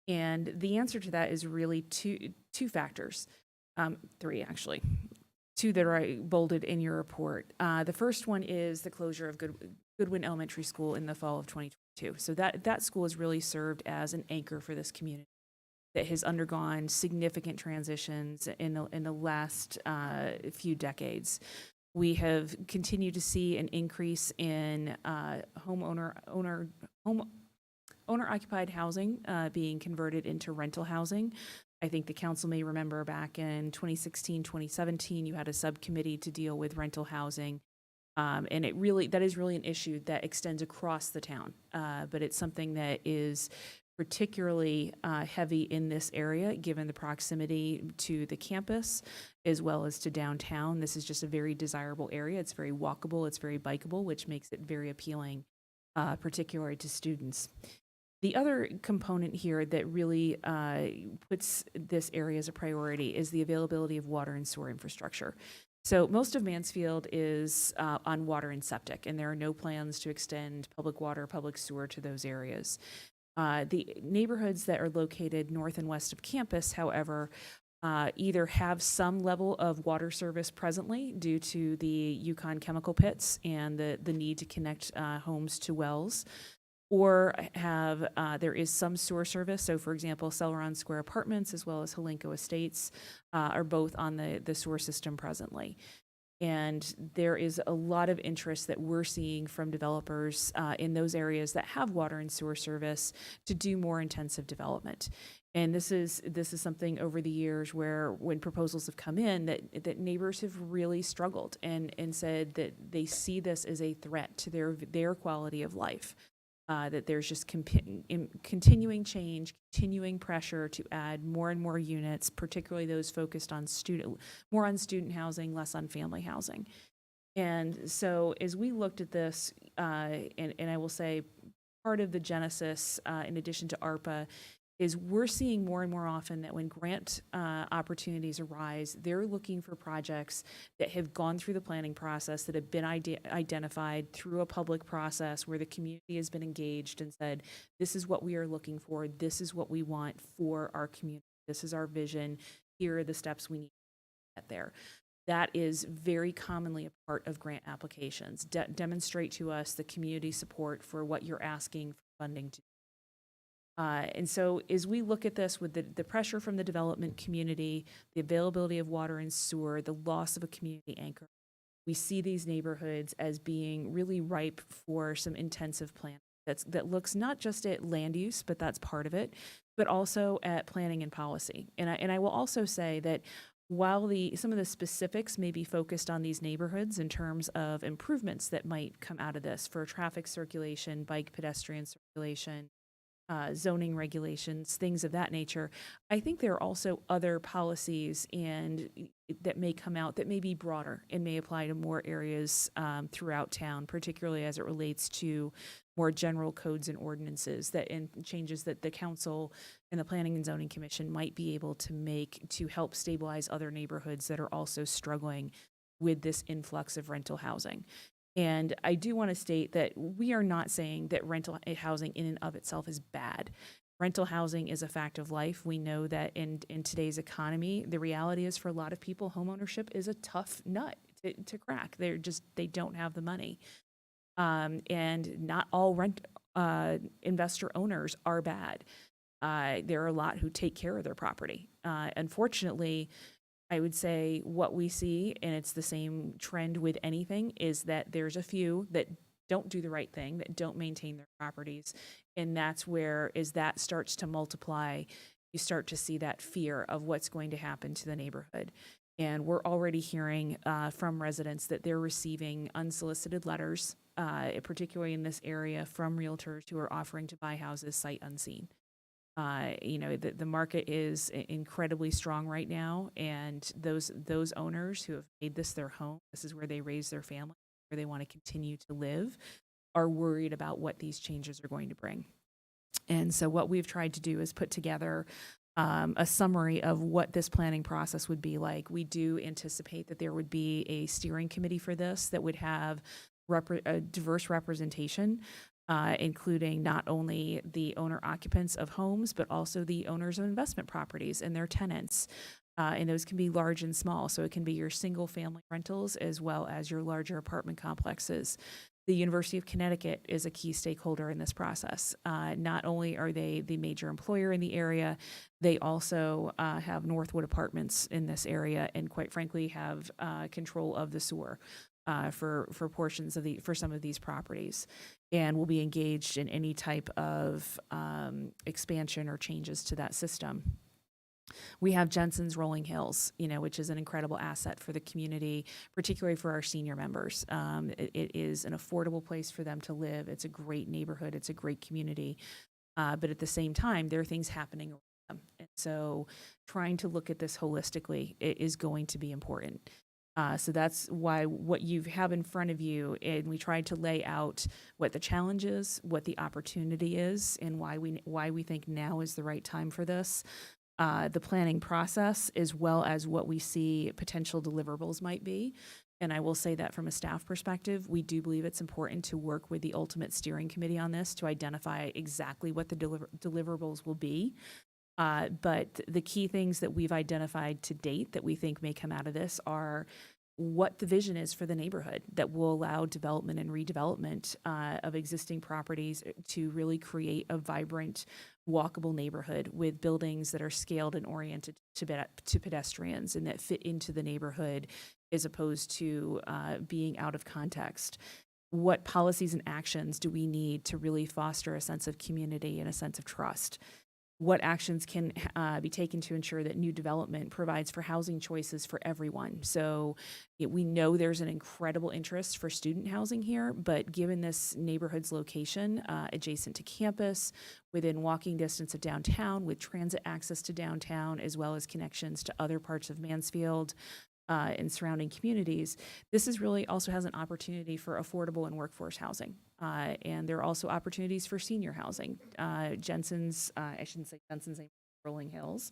Speaker 14: And the answer to that is really two factors, three actually, two that are bolded in your report. The first one is the closure of Goodwin Elementary School in the fall of 2022. So that school has really served as an anchor for this community that has undergone significant transitions in the last few decades. We have continued to see an increase in owner-occupied housing being converted into rental housing. I think the council may remember back in 2016, 2017, you had a subcommittee to deal with rental housing. And that is really an issue that extends across the town. But it's something that is particularly heavy in this area, given the proximity to the campus, as well as to downtown. This is just a very desirable area. It's very walkable, it's very bikeable, which makes it very appealing, particularly to students. The other component here that really puts this area as a priority is the availability of water and sewer infrastructure. So most of Mansfield is on water and septic, and there are no plans to extend public water, public sewer to those areas. The neighborhoods that are located north and west of campus, however, either have some level of water service presently due to the Yukon chemical pits and the need to connect homes to wells, or there is some sewer service. So for example, Celeron Square Apartments as well as Helenco Estates are both on the sewer system presently. And there is a lot of interest that we're seeing from developers in those areas that have water and sewer service to do more intensive development. And this is something over the years where when proposals have come in that neighbors have really struggled and said that they see this as a threat to their quality of life. That there's just continuing change, continuing pressure to add more and more units, particularly those focused on more on student housing, less on family housing. And so as we looked at this, and I will say part of the genesis, in addition to ARPA, is we're seeing more and more often that when grant opportunities arise, they're looking for projects that have gone through the planning process, that have been identified through a public process where the community has been engaged and said, this is what we are looking for, this is what we want for our community, this is our vision, here are the steps we need to get there. That is very commonly a part of grant applications. Demonstrate to us the community support for what you're asking for funding to do. And so as we look at this with the pressure from the development community, the availability of water and sewer, the loss of a community anchor, we see these neighborhoods as being really ripe for some intensive planning that looks not just at land use, but that's part of it, but also at planning and policy. And I will also say that while some of the specifics may be focused on these neighborhoods in terms of improvements that might come out of this for traffic circulation, bike pedestrian circulation, zoning regulations, things of that nature, I think there are also other policies that may come out that may be broader and may apply to more areas throughout town, particularly as it relates to more general codes and ordinances and changes that the council and the Planning and Zoning Commission might be able to make to help stabilize other neighborhoods that are also struggling with this influx of rental housing. And I do want to state that we are not saying that rental housing in and of itself is bad. Rental housing is a fact of life. We know that in today's economy, the reality is for a lot of people, homeownership is a tough nut to crack. They don't have the money. And not all investor owners are bad. There are a lot who take care of their property. Unfortunately, I would say what we see, and it's the same trend with anything, is that there's a few that don't do the right thing, that don't maintain their properties. And that's where, as that starts to multiply, you start to see that fear of what's going to happen to the neighborhood. And we're already hearing from residents that they're receiving unsolicited letters, particularly in this area, from realtors who are offering to buy houses sight unseen. The market is incredibly strong right now, and those owners who have made this their home, this is where they raise their family, where they want to continue to live, are worried about what these changes are going to bring. And so what we've tried to do is put together a summary of what this planning process would be like. We do anticipate that there would be a steering committee for this that would have a diverse representation, including not only the owner occupants of homes, but also the owners of investment properties and their tenants. And those can be large and small. So it can be your single family rentals as well as your larger apartment complexes. The University of Connecticut is a key stakeholder in this process. Not only are they the major employer in the area, they also have Northwood Apartments in this area, and quite frankly have control of the sewer for portions of for some of these properties, and will be engaged in any type of expansion or changes to that system. We have Jensen's Rolling Hills, which is an incredible asset for the community, particularly for our senior members. It is an affordable place for them to live. It's a great neighborhood. It's a great community. But at the same time, there are things happening around them. And so trying to look at this holistically is going to be important. So that's why what you have in front of you, and we tried to lay out what the challenge is, what the opportunity is, and why we think now is the right time for this. The planning process, as well as what we see potential deliverables might be. And I will say that from a staff perspective, we do believe it's important to work with the ultimate steering committee on this to identify exactly what the deliverables will be. But the key things that we've identified to date that we think may come out of this are what the vision is for the neighborhood that will allow development and redevelopment of existing properties to really create a vibrant, walkable neighborhood with buildings that are scaled and oriented to pedestrians and that fit into the neighborhood as opposed to being out of context. What policies and actions do we need to really foster a sense of community and a sense of trust? What actions can be taken to ensure that new development provides for housing choices for everyone? So we know there's an incredible interest for student housing here, but given this neighborhood's location adjacent to campus, within walking distance of downtown, with transit access to downtown, as well as connections to other parts of Mansfield, and surrounding communities, this is really also has an opportunity for affordable and workforce housing. And there are also opportunities for senior housing. Jensen's, I shouldn't say Jensen's, Rolling Hills,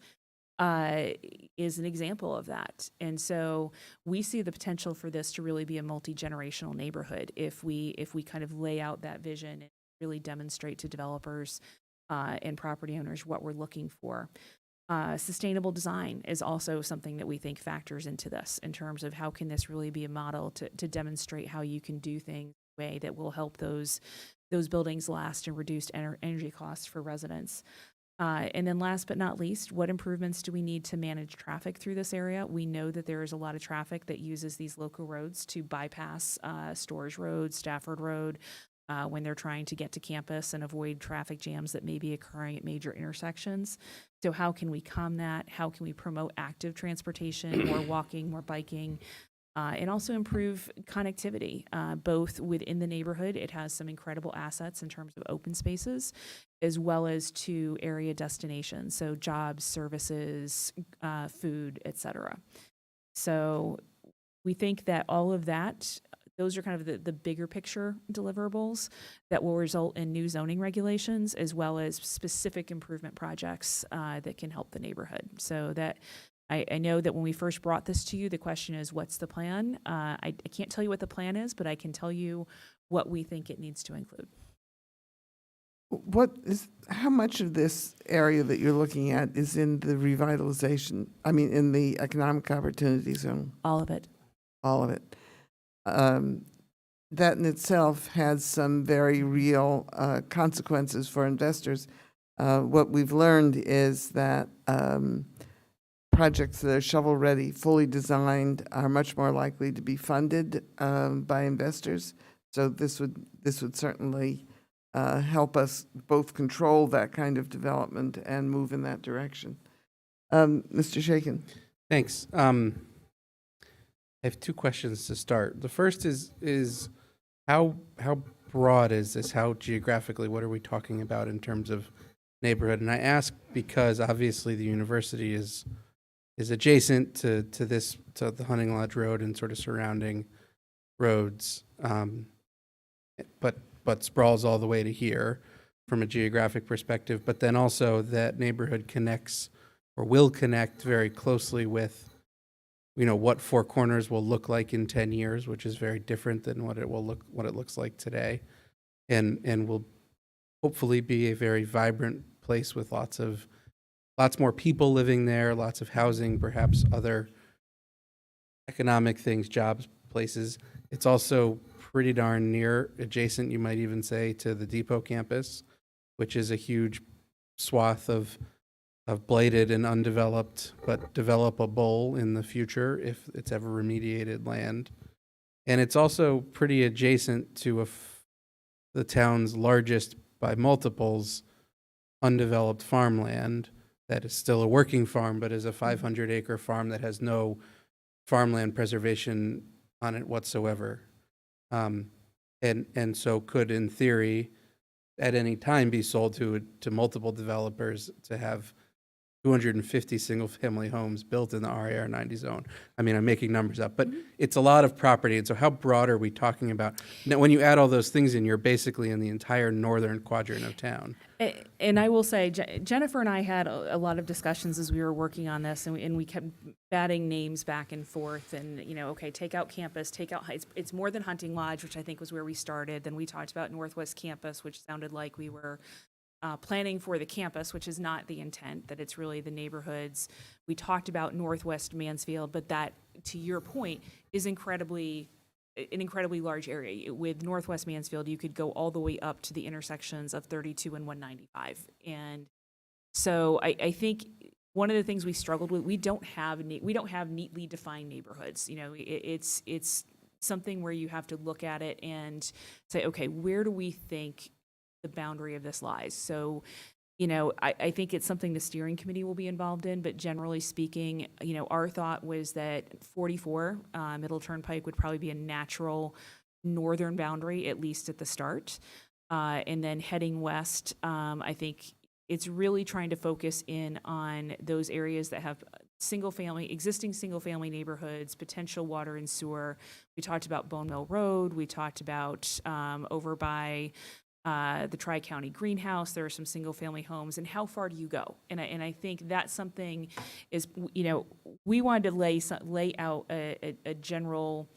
Speaker 14: is an example of that. And so we see the potential for this to really be a multi-generational neighborhood if we kind of lay out that vision and really demonstrate to developers and property owners what we're looking for. Sustainable design is also something that we think factors into this in terms of how can this really be a model to demonstrate how you can do things in a way that will help those buildings last and reduce energy costs for residents. And then last but not least, what improvements do we need to manage traffic through this area? We know that there is a lot of traffic that uses these local roads to bypass Storrs Road, Stafford Road, when they're trying to get to campus and avoid traffic jams that may be occurring at major intersections. So how can we calm that? How can we promote active transportation, more walking, more biking, and also improve connectivity, both within the neighborhood? It has some incredible assets in terms of open spaces, as well as to area destinations, so jobs, services, food, et cetera. So we think that all of that, those are kind of the bigger picture deliverables that will result in new zoning regulations as well as specific improvement projects that can help the neighborhood. So that I know that when we first brought this to you, the question is, what's the plan? I can't tell you what the plan is, but I can tell you what we think it needs to include.
Speaker 2: How much of this area that you're looking at is in the revitalization, in the economic opportunity zone?
Speaker 14: All of it.
Speaker 2: All of it. That in itself has some very real consequences for investors. What we've learned is that projects that are shovel-ready, fully designed, are much more likely to be funded by investors. So this would certainly help us both control that kind of development and move in that direction. Mr. Shaken.
Speaker 4: Thanks. I have two questions to start. The first is how broad is this? How geographically, what are we talking about in terms of neighborhood? And I ask because obviously the university is adjacent to the Hunting Lodge Road and sort of surrounding roads, but sprawls all the way to here from a geographic perspective. But then also that neighborhood connects or will connect very closely with, what Four Corners will look like in 10 years, which is very different than what it looks like today, and will hopefully be a very vibrant place with lots more people living there, lots of housing, perhaps other economic things, jobs, places. It's also pretty darn near, adjacent, you might even say, to the Depot campus, which is a huge swath of blighted and undeveloped, but developable in the future if it's ever remediated land. And it's also pretty adjacent to the town's largest, by multiples, undeveloped farmland that is still a working farm, but is a 500-acre farm that has no farmland preservation on it whatsoever. And so could, in theory, at any time be sold to multiple developers to have 250 single-family homes built in the RAR 90 zone. I mean, I'm making numbers up, but it's a lot of property. And so how broad are we talking about? Now, when you add all those things in, you're basically in the entire northern quadrant of town.
Speaker 14: And I will say, Jennifer and I had a lot of discussions as we were working on this, and we kept batting names back and forth. And okay, take out campus, take out it's more than Hunting Lodge, which I think was where we started. Then we talked about Northwest Campus, which sounded like we were planning for the campus, which is not the intent, that it's really the neighborhoods. We talked about Northwest Mansfield, but that, to your point, is an incredibly large area. With Northwest Mansfield, you could go all the way up to the intersections of 32 and 195. And so I think one of the things we struggled with, we don't have neatly defined neighborhoods. It's something where you have to look at it and say, okay, where do we think the boundary of this lies? So, I think it's something the steering committee will be involved in, but generally speaking, our thought was that 44 Middle Turnpike would probably be a natural northern boundary, at least at the start. And then heading west, I think it's really trying to focus in on those areas that have existing single-family neighborhoods, potential water and sewer. We talked about Bone Mill Road. We talked about over by the Tri-County Greenhouse, there are some single-family homes, and how far do you go? And I think that's something is, we wanted to lay out a general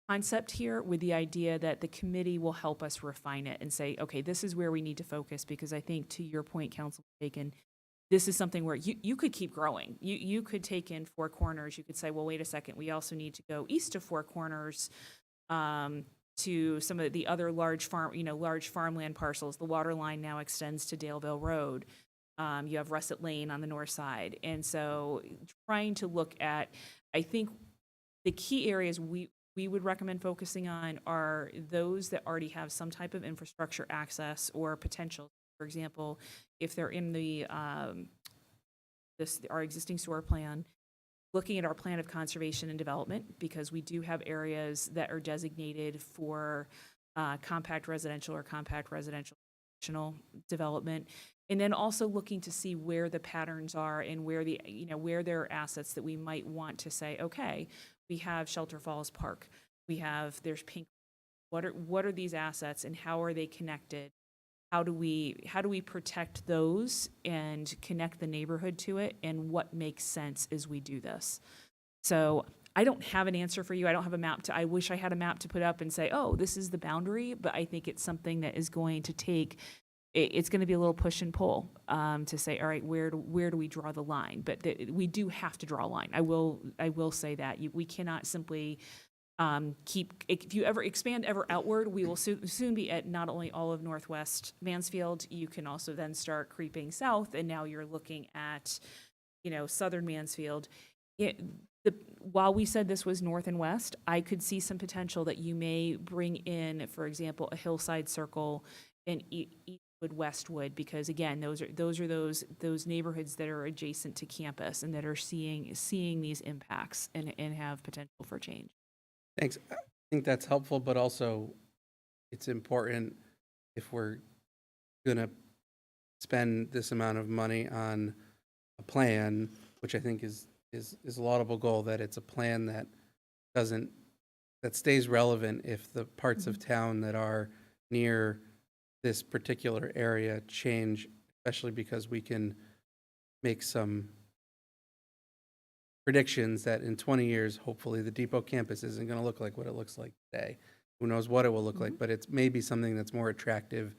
Speaker 14: concept here with the idea that the committee will help us refine it and say, okay, this is where we need to focus, because I think, to your point, Councilman Bacon, this is something where you could keep growing. You could take in Four Corners. You could say, well, wait a second, we also need to go east of Four Corners, to some of the other large farmland parcels. The water line now extends to Daleville Road. You have Russet Lane on the north side. And so trying to look at, I think the key areas we would recommend focusing on are those that already have some type of infrastructure access or potential. For example, if they're in our existing sewer plan, looking at our plan of conservation and development, because we do have areas that are designated for compact residential or compact residential development, and then also looking to see where the patterns are and where where there are assets that we might want to say, okay, we have Shelter Falls Park, there's Pink. What are these assets and how are they connected? How do we protect those and connect the neighborhood to it, and what makes sense as we do this? So I don't have an answer for you. I don't have a map I wish I had a map to put up and say, oh, this is the boundary, but I think it's something that is going to take, it's going to be a little push and pull to say, all right, where do we draw the line? But we do have to draw a line. I will say that. We cannot simply if you ever expand outward, we will soon be at not only all of Northwest Mansfield, you can also then start creeping south, and now you're looking at, southern Mansfield. While we said this was north and west, I could see some potential that you may bring in, for example, a hillside circle and Eastwood, Westwood, because again, those are those neighborhoods that are adjacent to campus and that are seeing these impacts and have potential for change.
Speaker 4: Thanks. I think that's helpful, but also it's important if we're going to spend this amount of money on a plan, which I think is a laudable goal, that it's a plan that stays relevant if the parts of town that are near this particular area change, especially because we can make some predictions that in 20 years, hopefully the Depot campus isn't going to look like what it looks like today. Who knows what it will look like, but it's maybe something that's more attractive,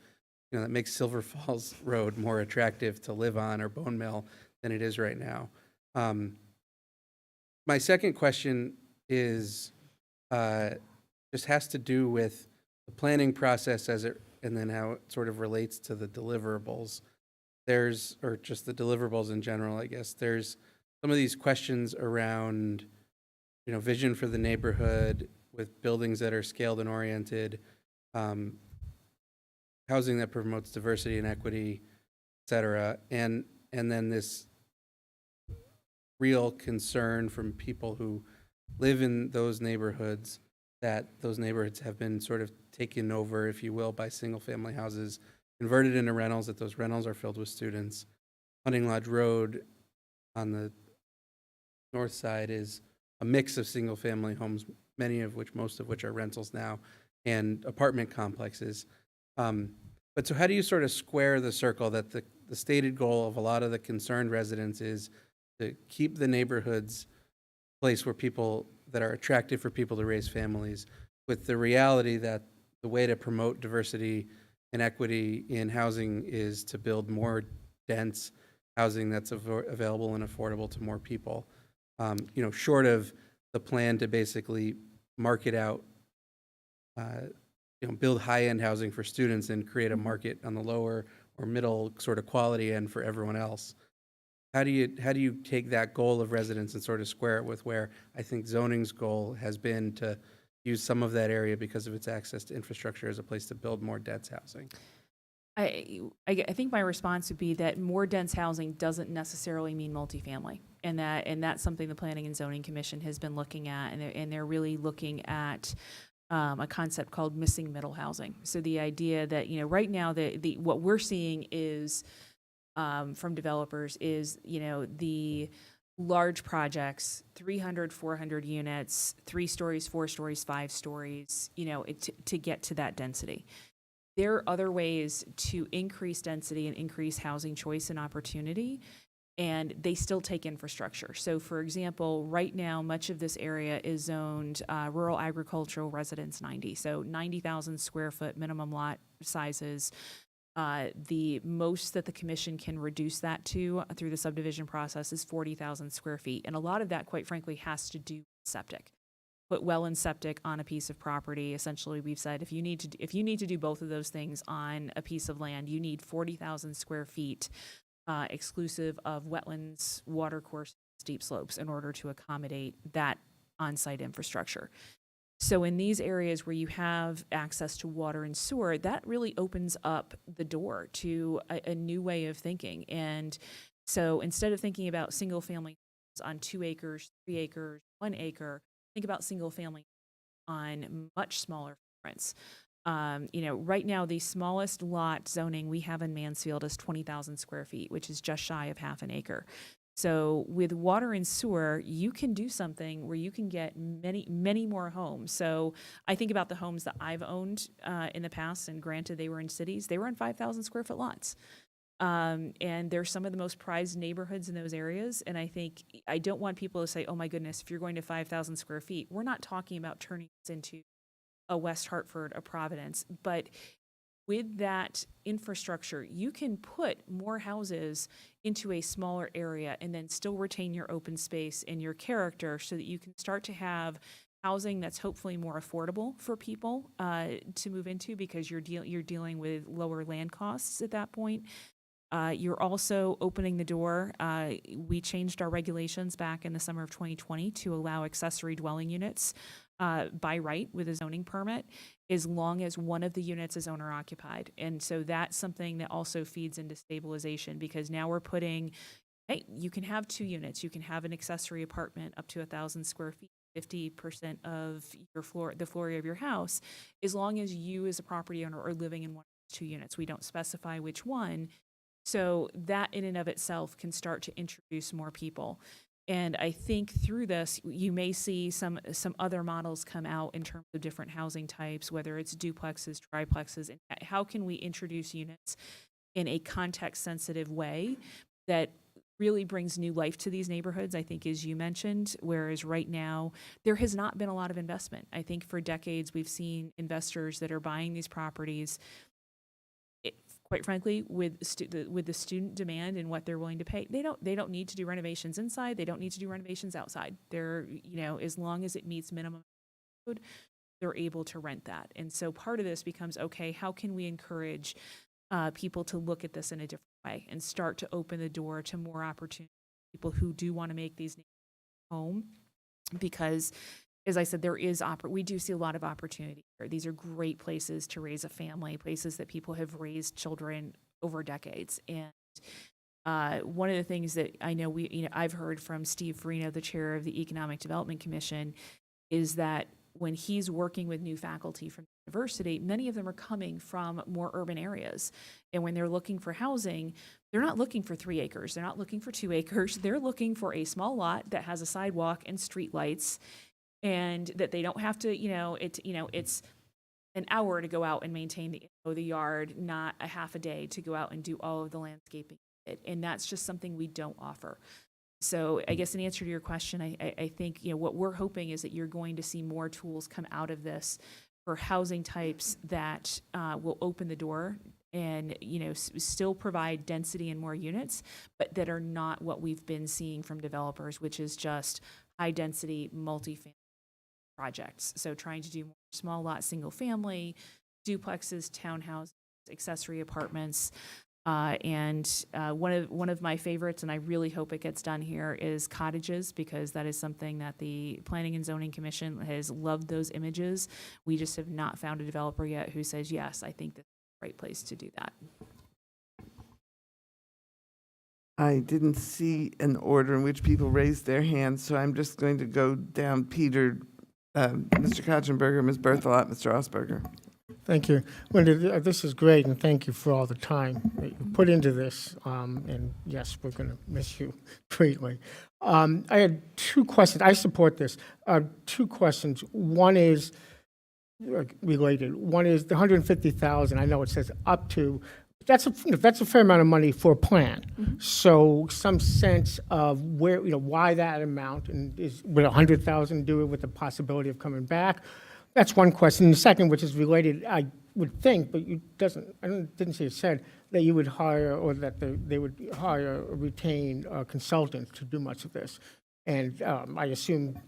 Speaker 4: that makes Silver Falls Road more attractive to live on, or Bone Mill, than it is right now. My second question is just has to do with the planning process and then how it sort of relates to the deliverables. Or just the deliverables in general, I guess. There's some of these questions around, vision for the neighborhood with buildings that are scaled and oriented, housing that promotes diversity and equity, et cetera. And then this real concern from people who live in those neighborhoods, that those neighborhoods have been sort of taken over, if you will, by single-family houses, converted into rentals, that those rentals are filled with students. Hunting Lodge Road on the north side is a mix of single-family homes, most of which are rentals now, and apartment complexes. But so how do you sort of square the circle that the stated goal of a lot of the concerned residents is to keep the neighborhoods a place where that are attractive for people to raise families, with the reality that the way to promote diversity and equity in housing is to build more dense housing that's available and affordable to more people. Short of the plan to basically market out, build high-end housing for students and create a market on the lower or middle sort of quality end for everyone else. How do you take that goal of residents and sort of square it with where I think zoning's goal has been to use some of that area because of its access to infrastructure as a place to build more dense housing?
Speaker 14: I think my response would be that more dense housing doesn't necessarily mean multifamily, and that's something the Planning and Zoning Commission has been looking at, and they're really looking at a concept called missing middle housing. So the idea that right now what we're seeing is from developers is the large projects, 300, 400 units, 3 stories, 4 stories, 5 stories, to get to that density. There are other ways to increase density and increase housing choice and opportunity, and they still take infrastructure. So for example, right now, much of this area is zoned rural agricultural residence 90. So 90,000 square foot minimum lot sizes. The most that the commission can reduce that to through the subdivision process is 40,000 square feet. And a lot of that, quite frankly, has to do with septic. Put well and septic on a piece of property. Essentially, we've said if you need to do both of those things on a piece of land, you need 40,000 square feet exclusive of wetlands, water courses, steep slopes in order to accommodate that on-site infrastructure. So in these areas where you have access to water and sewer, that really opens up the door to a new way of thinking. And so instead of thinking about single family on 2 acres, 3 acres, 1 acre, think about single family on much smaller footprints. Right now, the smallest lot zoning we have in Mansfield is 20,000 square feet, which is just shy of half an acre. So with water and sewer, you can do something where you can get many, many more homes. So I think about the homes that I've owned in the past, and granted they were in cities, they were in 5,000 square foot lots. And they're some of the most prized neighborhoods in those areas. And I don't want people to say, oh my goodness, if you're going to 5,000 square feet, we're not talking about turning this into a West Hartford, a Providence, but with that infrastructure, you can put more houses into a smaller area and then still retain your open space and your character so that you can start to have housing that's hopefully more affordable for people to move into, because you're dealing with lower land costs at that point. You're also opening the door. We changed our regulations back in the summer of 2020 to allow accessory dwelling units by right with a zoning permit, as long as one of the units is owner occupied. And so that's something that also feeds into stabilization, because now we're putting, hey, you can have 2 units. You can have an accessory apartment up to 1,000 square feet, 50% of your floor, the floor area of your house, as long as you as a property owner are living in one of those 2 units. We don't specify which one. So that in and of itself can start to introduce more people. And I think through this, you may see some other models come out in terms of different housing types, whether it's duplexes, triplexes, and how can we introduce units in a context-sensitive way that really brings new life to these neighborhoods, I think, as you mentioned, whereas right now, there has not been a lot of investment. I think for decades, we've seen investors that are buying these properties, quite frankly, with the student demand and what they're willing to pay, they don't need to do renovations inside. They don't need to do renovations outside. They're, as long as it meets minimum code, they're able to rent that. And so part of this becomes, okay, how can we encourage people to look at this in a different way and start to open the door to more opportunity, people who do want to make these home, because as I said, we do see a lot of opportunity here. These are great places to raise a family, places that people have raised children over decades. And one of the things that I know I've heard from Steve Farino, the chair of the Economic Development Commission, is that when he's working with new faculty from the university, many of them are coming from more urban areas. And when they're looking for housing, they're not looking for 3 acres. They're not looking for 2 acres. They're looking for a small lot that has a sidewalk and street lights, and that they don't have to, it's an hour to go out and maintain the yard, not a half a day to go out and do all of the landscaping. And that's just something we don't offer. So I guess in answer to your question, I think, what we're hoping is that you're going to see more tools come out of this for housing types that will open the door and, still provide density and more units, but that are not what we've been seeing from developers, which is just high density, multifamily projects. So trying to do more small lot, single family, duplexes, townhouses, accessory apartments. And one of my favorites, and I really hope it gets done here, is cottages, because that is something that the Planning and Zoning Commission has loved those images. We just have not found a developer yet who says, yes, I think that's the right place to do that.
Speaker 2: I didn't see an order in which people raised their hands, so I'm just going to go down Peter, Mr. Katzenberger, Ms. Berthelot, Mr. Osberger.
Speaker 13: Thank you. Linda, this is great, and thank you for all the time that you put into this. And yes, we're going to miss you greatly. I had 2 questions. I support this. 2 questions. One is related. One is the 150,000. I know it says up to. That's a fair amount of money for a plan. Mm-hmm. So some sense of where, why that amount, and would 100,000 do it with the possibility of coming back? That's one question. And the second, which is related, I would think, but didn't see it said, that you would hire, or that they would hire or retain consultants to do much of this. And I assume,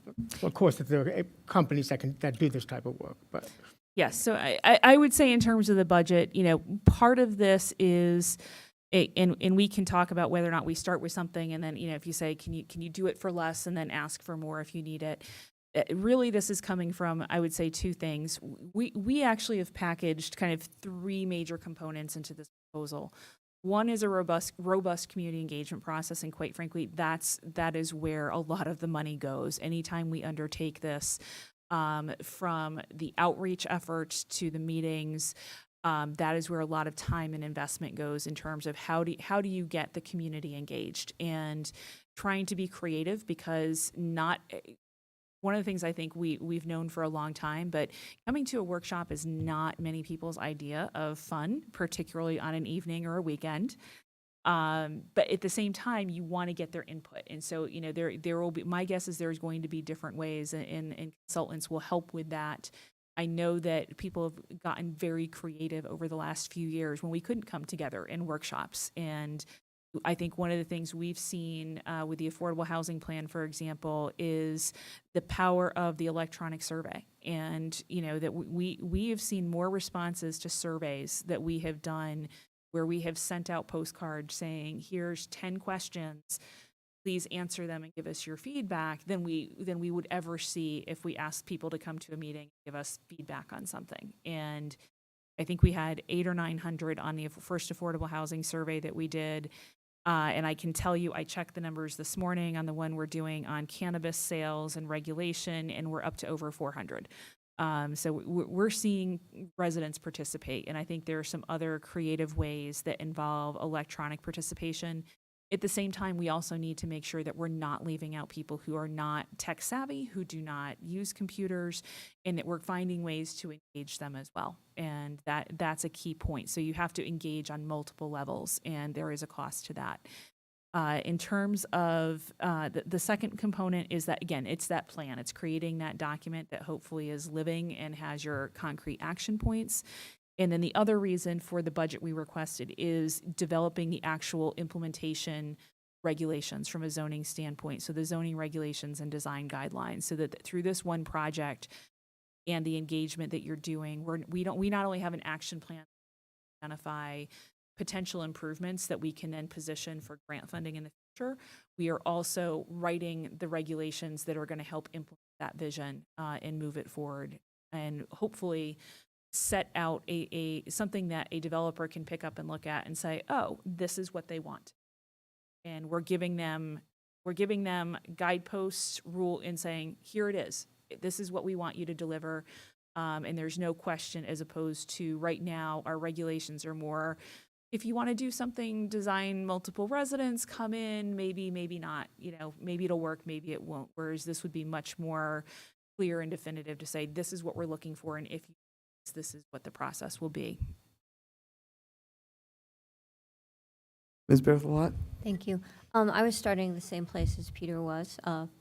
Speaker 13: of course, that there are companies that do this type of work. But
Speaker 14: yes, so I would say in terms of the budget, part of this is, and we can talk about whether or not we start with something, and then if you say, can you do it for less, and then ask for more if you need it. Really, this is coming from, I would say, 2 things. We actually have packaged kind of 3 major components into this proposal. One is a robust community engagement process, and quite frankly, that is where a lot of the money goes. Anytime we undertake this, from the outreach efforts to the meetings, that is where a lot of time and investment goes in terms of how do you get the community engaged, and trying to be creative, because one of the things I think we've known for a long time, but coming to a workshop is not many people's idea of fun, particularly on an evening or a weekend. But at the same time, you want to get their input. And so, there will be, my guess is there's going to be different ways, and consultants will help with that. I know that people have gotten very creative over the last few years when we couldn't come together in workshops. And I think one of the things we've seen with the Affordable Housing Plan, for example, is the power of the electronic survey. And, that we have seen more responses to surveys that we have done where we have sent out postcards saying, here's 10 questions, please answer them and give us your feedback, than we would ever see if we asked people to come to a meeting and give us feedback on something. And I think we had 800 or 900 on the first affordable housing survey that we did. And I can tell you, I checked the numbers this morning on the one we're doing on cannabis sales and regulation, and we're up to over 400. So we're seeing residents participate, and I think there are some other creative ways that involve electronic participation. At the same time, we also need to make sure that we're not leaving out people who are not tech savvy, who do not use computers, and that we're finding ways to engage them as well. And that's a key point. So you have to engage on multiple levels, and there is a cost to that. In terms of the second component is that, again, it's that plan. It's creating that document that hopefully is living and has your concrete action points. And then the other reason for the budget we requested is developing the actual implementation regulations from a zoning standpoint. So the zoning regulations and design guidelines, so that through this one project and the engagement that you're doing, we not only have an action plan to identify potential improvements that we can then position for grant funding in the future, we are also writing the regulations that are going to help implement that vision and move it forward, and hopefully set out something that a developer can pick up and look at and say, oh, this is what they want. And we're giving them guideposts, rule, and saying, here it is. This is what we want you to deliver. And there's no question, as opposed to right now, our regulations are more, if you want to do something, design multiple residents, come in, maybe, maybe not, maybe it'll work, maybe it won't. Whereas this would be much more clear and definitive to say, this is what we're looking for. And if you this is what the process will be.
Speaker 2: Ms. Berthelot?
Speaker 10: Thank you. I was starting the same place as Peter was,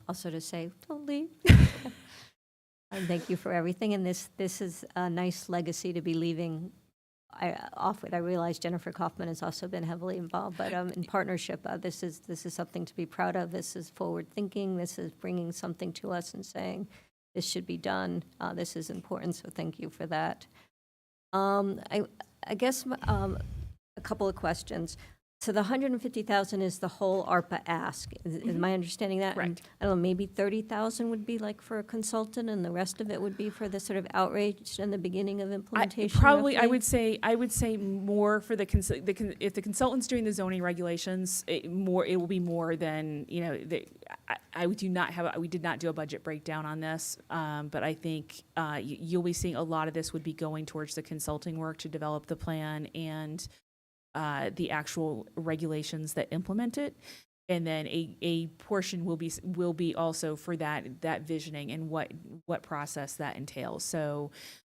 Speaker 10: also to say, don't leave. And thank you for everything. And this is a nice legacy to be leaving off with. I realize Jennifer Kaufman has also been heavily involved, but in partnership, this is something to be proud of. This is forward thinking. This is bringing something to us and saying, this should be done. This is important, so thank you for that. I guess a couple of questions. So the 150,000 is the whole ARPA ask. Is my understanding that?
Speaker 14: Correct.
Speaker 10: And, I don't know, maybe 30,000 would be like for a consultant, and the rest of it would be for the sort of outreach and the beginning of implementation.
Speaker 14: Probably,
Speaker 10: roughly?
Speaker 14: I would say more for if the consultant's doing the zoning regulations, it will be more than we did not do a budget breakdown on this, but I think you'll be seeing a lot of this would be going towards the consulting work to develop the plan and the actual regulations that implement it. And then a portion will be also for that visioning and what process that entails. So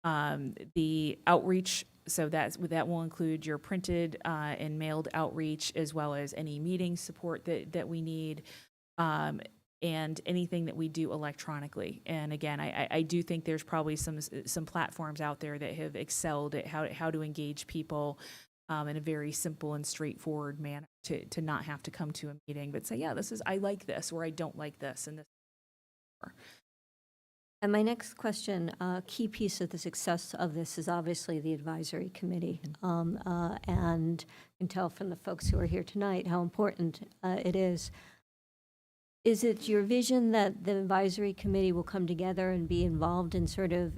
Speaker 14: the outreach, so that will include your printed and mailed outreach, as well as any meeting support that we need, and anything that we do electronically. And again, I do think there's probably some platforms out there that have excelled at how to engage people in a very simple and straightforward manner, to not have to come to a meeting, but say, yeah, I like this, or I don't like this, and this.
Speaker 10: And my next question, key piece of the success of this is obviously the advisory committee. And you can tell from the folks who are here tonight how important it is. Is it your vision that the advisory committee will come together and be involved in sort of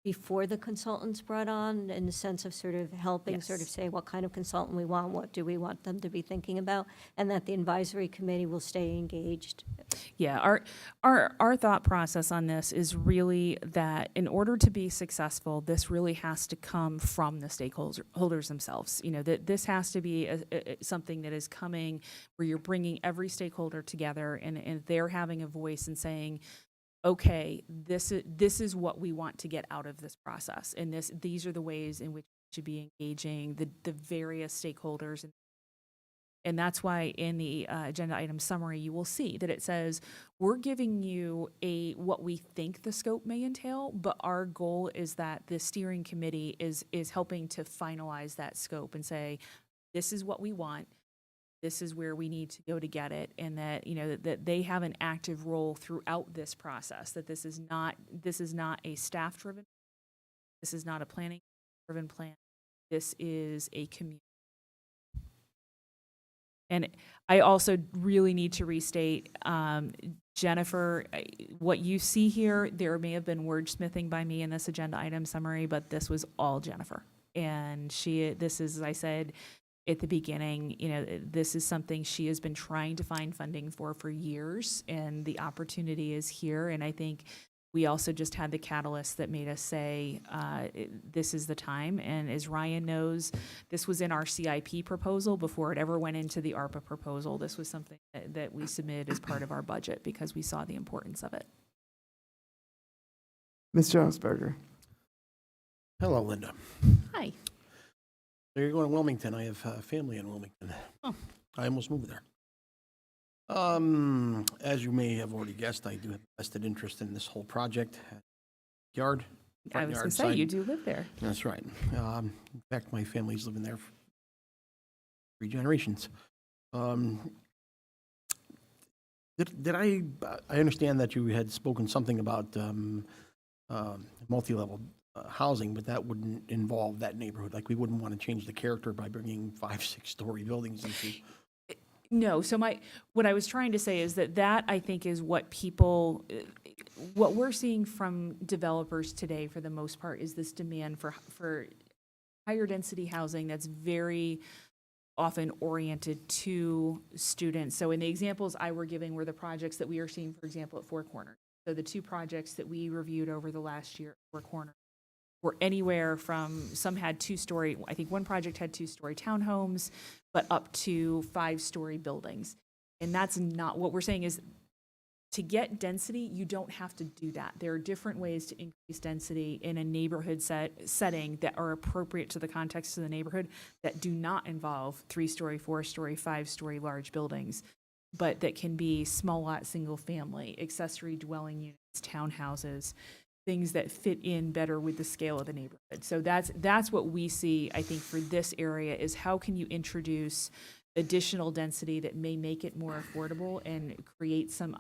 Speaker 10: before the consultant's brought on, in the sense of sort of helping
Speaker 14: Yes.
Speaker 10: sort of say what kind of consultant we want, what do we want them to be thinking about, and that the advisory committee will stay engaged?
Speaker 14: Yeah, our thought process on this is really that in order to be successful, this really has to come from the stakeholders themselves. That this has to be something that is coming where you're bringing every stakeholder together, and they're having a voice and saying, okay, this is what we want to get out of this process, and these are the ways in which we should be engaging the various stakeholders. And that's why in the agenda item summary, you will see that it says, we're giving you what we think the scope may entail, but our goal is that the steering committee is helping to finalize that scope and say, this is what we want. This is where we need to go to get it, and that that they have an active role throughout this process. That this is not a staff-driven, this is not a planning-driven plan. this is a community. And I also really need to restate, Jennifer, what you see here, there may have been wordsmithing by me in this agenda item summary, but this was all Jennifer. And this is, as I said at the beginning, this is something she has been trying to find funding for years, and the opportunity is here. And I think we also just had the catalyst that made us say, this is the time. And as Ryan knows, this was in our CIP proposal before it ever went into the ARPA proposal. This was something that we submitted as part of our budget because we saw the importance of it.
Speaker 2: Mr. Osberger.
Speaker 9: Hello, Linda.
Speaker 14: Hi.
Speaker 9: So you're going to Wilmington. I have family in Wilmington.
Speaker 14: Oh.
Speaker 9: I almost moved there. As you may have already guessed, I do have a vested interest in this whole project. Yard.
Speaker 14: I was going
Speaker 9: yard
Speaker 14: to say,
Speaker 9: side.
Speaker 14: you do live there.
Speaker 9: That's right. In fact, my family's living there for 3 generations. Did I understand that you had spoken something about multi-level housing, but that wouldn't involve that neighborhood. Like, we wouldn't want to change the character by bringing 5-6-story buildings into.
Speaker 14: No, so what I was trying to say is that I think is what what we're seeing from developers today for the most part is this demand for higher density housing that's very often oriented to students. So in the examples I were giving were the projects that we are seeing, for example, at Four Corners. So the 2 projects that we reviewed over the last year at Four Corners were anywhere from, some had 2-story, I think one project had 2-story townhomes, but up to 5-story buildings. And that's not, what we're saying is, to get density, you don't have to do that. There are different ways to increase density in a neighborhood setting that are appropriate to the context of the neighborhood, that do not involve 3-story, 4-story, 5-story large buildings, but that can be small lot, single family, accessory dwelling units, townhouses, things that fit in better with the scale of the neighborhood. So that's what we see, I think, for this area, is how can you introduce additional density that may make it more affordable and create some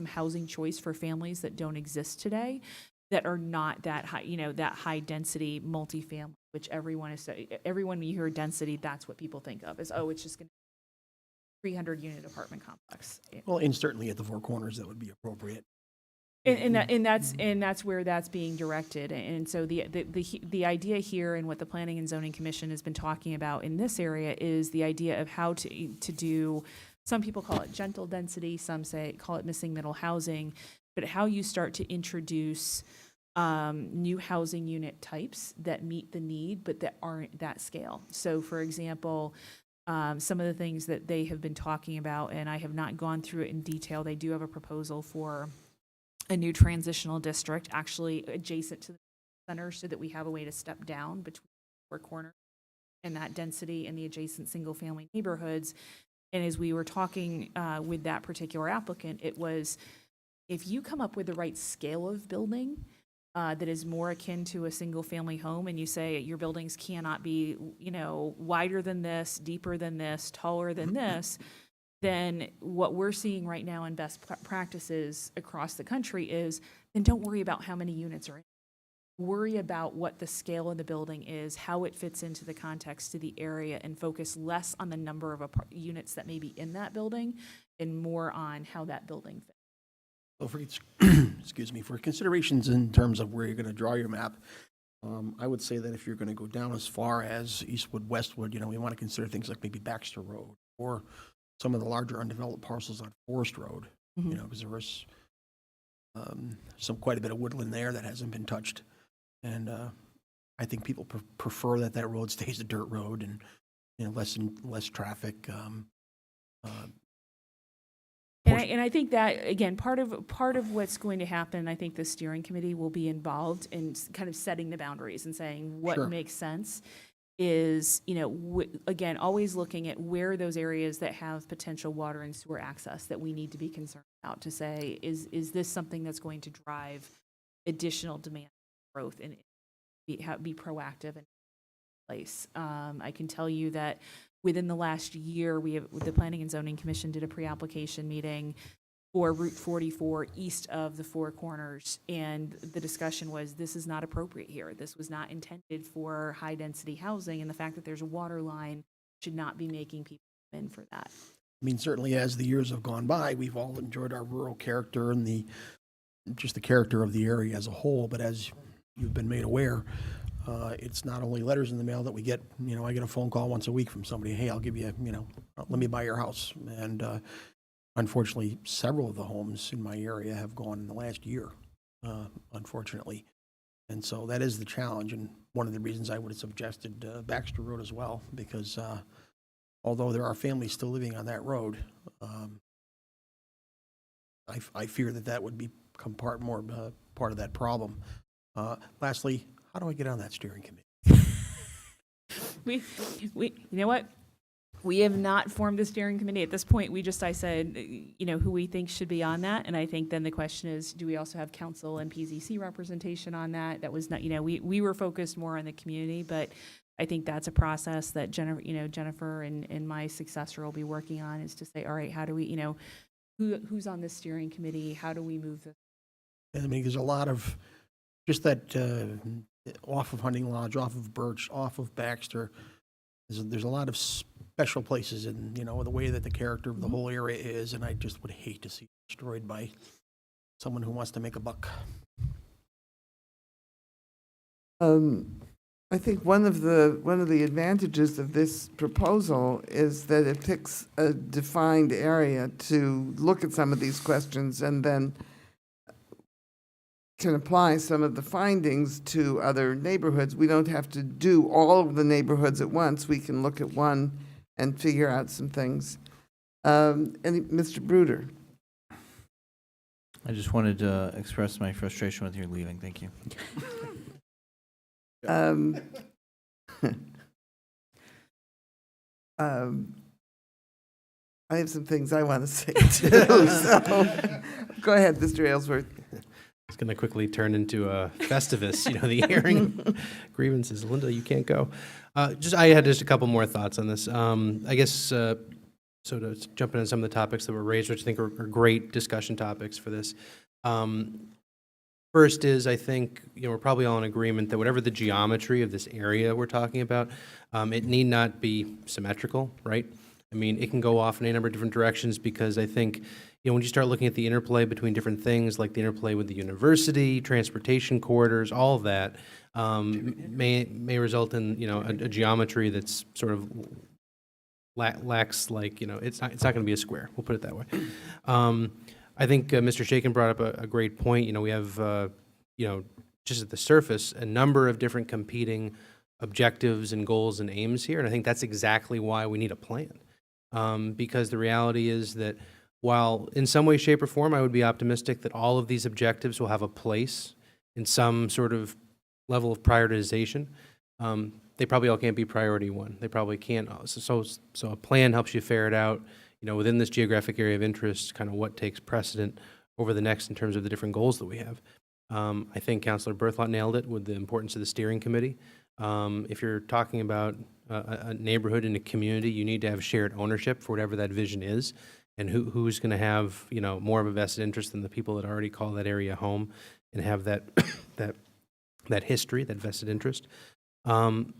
Speaker 14: housing choice for families that don't exist today, that are not that high, that high density multifamily, which everyone when you hear density, that's what people think of, is, oh, it's just going to be 300 unit apartment complex.
Speaker 9: Well, and certainly at the Four Corners, that would be appropriate.
Speaker 14: And that's where that's being directed. And so the idea here, and what the Planning and Zoning Commission has been talking about in this area, is the idea of how to do, some people call it gentle density, some call it missing middle housing, but how you start to introduce new housing unit types that meet the need, but that aren't that scale. So for example, some of the things that they have been talking about, and I have not gone through it in detail, they do have a proposal for a new transitional district actually adjacent to the center, so that we have a way to step down between Four Corners and that density and the adjacent single-family neighborhoods. And as we were talking with that particular applicant, it was, if you come up with the right scale of building that is more akin to a single-family home, and you say your buildings cannot be, wider than this, deeper than this, taller than this, then what we're seeing right now in best practices across the country is, then don't worry about how many units are in. Worry about what the scale of the building is, how it fits into the context of the area, and focus less on the number of units that may be in that building and more on how that building fits.
Speaker 9: So for, excuse me, for considerations in terms of where you're going to draw your map, I would say that if you're going to go down as far as Eastwood, Westwood, we want to consider things like maybe Baxter Road, or some of the larger undeveloped parcels on Forest Road, because there was quite a bit of woodland there that hasn't been touched. And I think people prefer that road stays a dirt road, and less traffic.
Speaker 14: And I think that, again, part of what's going to happen, I think the steering committee will be involved in kind of setting the boundaries and saying what
Speaker 9: Sure.
Speaker 14: makes sense, is, again, always looking at where those areas that have potential water and sewer access that we need to be concerned about, to say, is this something that's going to drive additional demand growth and be proactive in place. I can tell you that within the last year, the Planning and Zoning Commission did a pre-application meeting for Route 44 east of the Four Corners. And the discussion was, this is not appropriate here. This was not intended for high-density housing, and the fact that there's a water line should not be making people come in for that.
Speaker 9: I mean, certainly as the years have gone by, we've all enjoyed our rural character and just the character of the area as a whole. But as you've been made aware, it's not only letters in the mail that we get. You know, I get a phone call once a week from somebody, hey, I'll give you, let me buy your house. And unfortunately, several of the homes in my area have gone in the last year, unfortunately. And so that is the challenge. And one of the reasons I would have suggested Baxter Road as well, because although there are families still living on that road, I fear that would become part of that problem. Lastly, how do I get on that steering committee?
Speaker 14: We, you know what? We have not formed a steering committee at this point. I said, who we think should be on that. And I think then the question is, do we also have council and PZC representation on that? That was not, we were focused more on the community, but I think that's a process that Jennifer and my successor will be working on, is to say, all right, how do we, who's on this steering committee? How do we move this?
Speaker 9: I mean, there's a lot of, just that off of Hunting Lodge, off of Birch, off of Baxter, there's a lot of special places in, the way that the character of the whole area is, and I just would hate to see it destroyed by someone who wants to make a buck.
Speaker 2: I think one of the advantages of this proposal is that it picks a defined area to look at some of these questions, and then can apply some of the findings to other neighborhoods. We don't have to do all of the neighborhoods at once. We can look at one and figure out some things. And Mr. Bruder.
Speaker 11: I just wanted to express my frustration with your leaving. Thank you.
Speaker 2: I have some things I want to say too. So go ahead, Mr. Aylesworth.
Speaker 7: It's going to quickly turn into a Festivus, the hearing grievances. Linda, you can't go. I had just a couple more thoughts on this. I guess, so to jump into some of the topics that were raised, which I think are great discussion topics for this. First is, I think, we're probably all in agreement that whatever the geometry of this area we're talking about, it need not be symmetrical, right? I mean, it can go off in a number of different directions, because I think, when you start looking at the interplay between different things, like the interplay with the university, transportation corridors, all of that, may result in, a geometry that's sort of lacks, like, it's not going to be a square. We'll put it that way. I think Mr. Shaken brought up a great point. We have, just at the surface, a number of different competing objectives and goals and aims here, and I think that's exactly why we need a plan. Because the reality is that while in some way, shape, or form, I would be optimistic that all of these objectives will have a place in some sort of level of prioritization, they probably all can't be priority one. They probably can't. So a plan helps you ferret out, within this geographic area of interest, kind of what takes precedent over the next in terms of the different goals that we have. I think Councilor Berthelot nailed it with the importance of the steering committee. If you're talking about a neighborhood and a community, you need to have shared ownership for whatever that vision is, and who's going to have more of a vested interest than the people that already call that area home and have that that history, that vested interest. And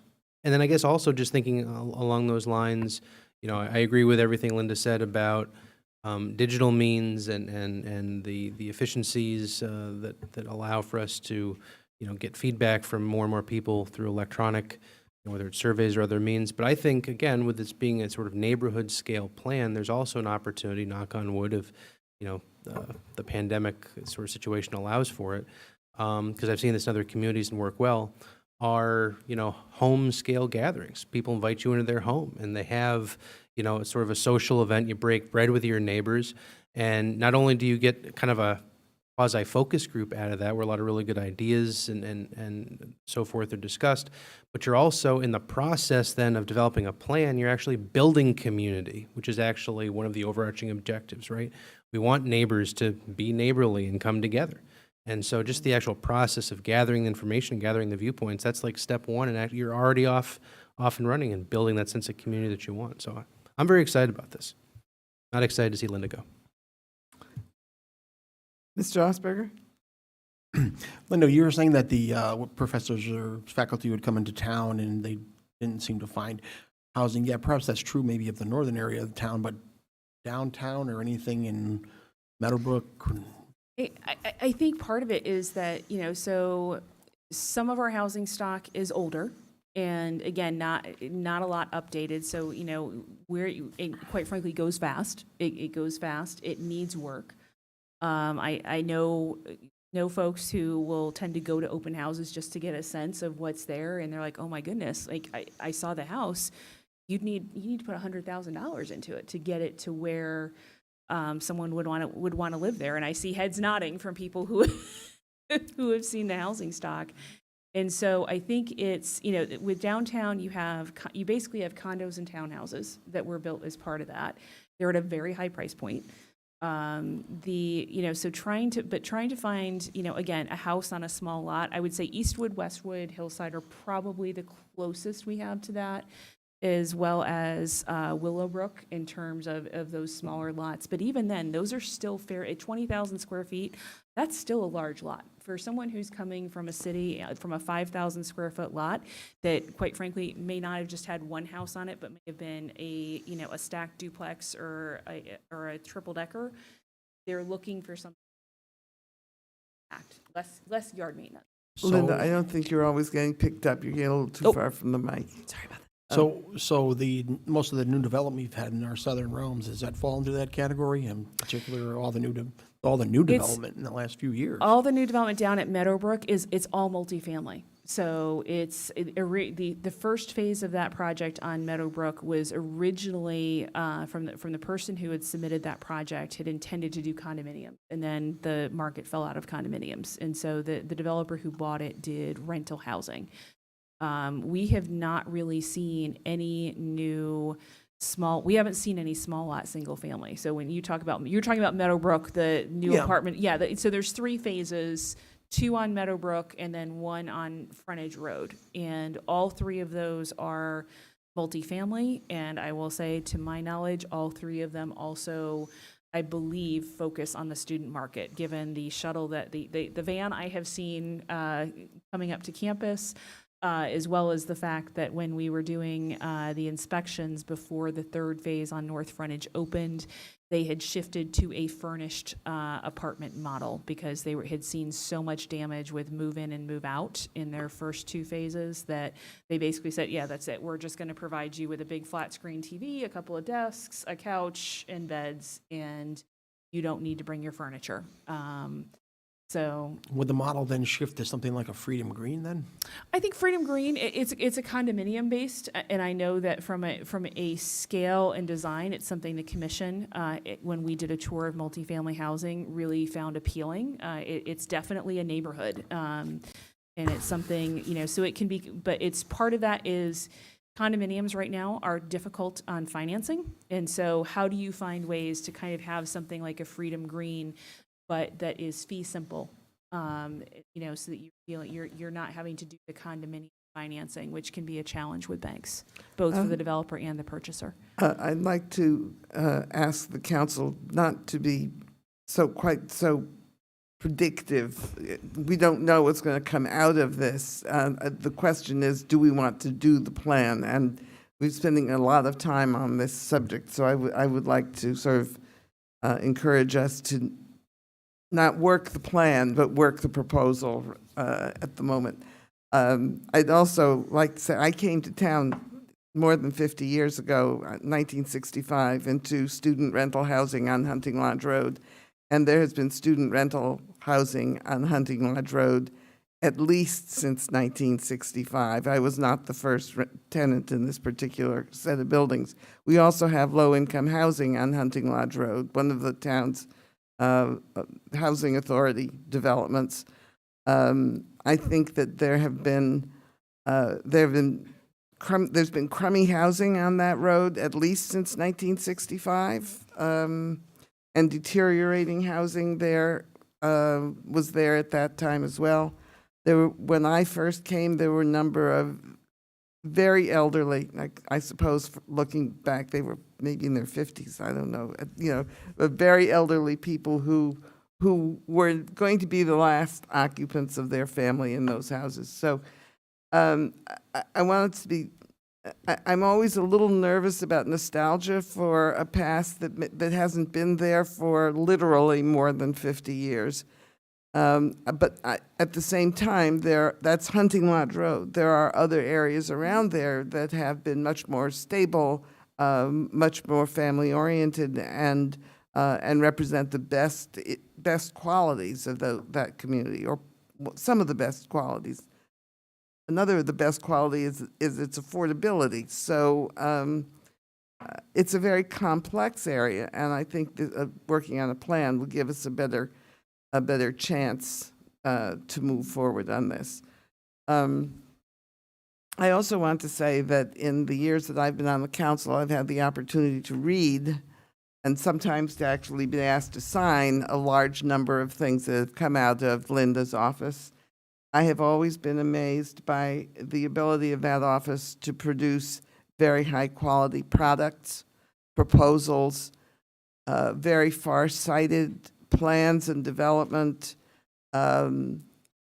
Speaker 7: then I guess also just thinking along those lines, I agree with everything Linda said about digital means and the efficiencies that allow for us to get feedback from more and more people through electronic, whether it's surveys or other means. But I think, again, with this being a sort of neighborhood scale plan, there's also an opportunity, knock on wood, if the pandemic sort of situation allows for it, because I've seen this in other communities and work well, are home scale gatherings. People invite you into their home, and they have sort of a social event. You break bread with your neighbors, and not only do you get kind of a quasi-focus group out of that, where a lot of really good ideas and so forth are discussed, but you're also in the process then of developing a plan, you're actually building community, which is actually one of the overarching objectives, right? We want neighbors to be neighborly and come together. And so just the actual process of gathering the information, gathering the viewpoints, that's like step one, and you're already off and running and building that sense of community that you want. So I'm very excited about this. Not excited to see Linda go.
Speaker 2: Mr. Osberger?
Speaker 9: Linda, you were saying that the professors or faculty would come into town and they didn't seem to find housing. Yeah, perhaps that's true maybe of the northern area of the town, but downtown or anything in Meadowbrook?
Speaker 14: I think part of it is that, so some of our housing stock is older. And again, not a lot updated. So, it quite frankly goes fast. It goes fast. It needs work. I know folks who will tend to go to open houses just to get a sense of what's there, and they're like, "Oh my goodness! Like I saw the house. You need to put $100,000 into it to get it to where someone would want to live there." And I see heads nodding from people who who have seen the housing stock. And so I think it's, with downtown, you basically have condos and townhouses that were built as part of that. They're at a very high price point. So trying to find, again, a house on a small lot, I would say Eastwood, Westwood, Hillside are probably the closest we have to that, as well as Willowbrook in terms of those smaller lots. But even then, those are still fair. At 20,000 square feet, that's still a large lot. For someone who's coming from a city, from a 5,000 square foot lot that, quite frankly, may not have just had one house on it, but may have been a stacked duplex or a triple decker, they're looking for something less yard maintenance.
Speaker 2: Linda, I don't think you're always getting picked up. You're getting a little too far from the mic.
Speaker 14: Sorry about that.
Speaker 9: So the most of the new development we've had in our southern realms, does that fall into that category? In particular, all the new development in the last few years.
Speaker 14: All the new development down at Meadowbrook it's all multifamily. So the first phase of that project on Meadowbrook was originally from the person who had submitted that project had intended to do condominiums, and then the market fell out of condominiums, and so the developer who bought it did rental housing. We have not really seen any new we haven't seen any small lot single family. So when you're talking about Meadowbrook, the new apartment, so there's 3 phases, 2 on Meadowbrook and then 1 on Frontage Road. And all 3 of those are multifamily. And I will say, to my knowledge, all 3 of them also, I believe, focus on the student market, given the shuttle that the van I have seen coming up to campus, as well as the fact that when we were doing the inspections before the 3rd phase on North Frontage opened, they had shifted to a furnished apartment model because they had seen so much damage with move in and move out in their first 2 phases that they basically said, yeah, that's it. We're just going to provide you with a big flat screen TV, a couple of desks, a couch, and beds, and you don't need to bring your furniture. So
Speaker 9: would the model then shift to something like a Freedom Green then?
Speaker 14: I think Freedom Green, it's a condominium based, and I know that from a scale and design, it's something the commission, when we did a tour of multifamily housing, really found appealing. It's definitely a neighborhood, and it's something, so it can be, but it's part of that is condominiums right now are difficult on financing, and so how do you find ways to kind of have something like a Freedom Green, but that is fee simple, so that you feel like you're not having to do the condominium financing, which can be a challenge with banks, both for the developer and the purchaser.
Speaker 2: I'd like to ask the council not to be quite so predictive. We don't know what's going to come out of this. The question is, do we want to do the plan? And we're spending a lot of time on this subject, so I would like to sort of encourage us to not work the plan, but work the proposal at the moment. I'd also like to say I came to town more than 50 years ago, 1965, into student rental housing on Hunting Lodge Road. And there has been student rental housing on Hunting Lodge Road at least since 1965. I was not the first tenant in this particular set of buildings. We also have low-income housing on Hunting Lodge Road, one of the town's housing authority developments. I think that there's been crummy housing on that road at least since 1965, and deteriorating housing there was there at that time as well. When I first came, there were a number of very elderly, I suppose looking back, they were maybe in their 50s, I don't know, but very elderly people who who were going to be the last occupants of their family in those houses. So I want it to be, I'm always a little nervous about nostalgia for a past that hasn't been there for literally more than 50 years. But at the same time, that's Hunting Lodge Road. There are other areas around there that have been much more stable, much more family-oriented, and represent the best qualities of that community, or some of the best qualities. Another of the best qualities is its affordability. So it's a very complex area, and I think that working on a plan will give us a better chance to move forward on this. I also want to say that in the years that I've been on the council, I've had the opportunity to read and sometimes to actually be asked to sign a large number of things that have come out of Linda's office. I have always been amazed by the ability of that office to produce very high-quality products, proposals, very far-sighted plans and development,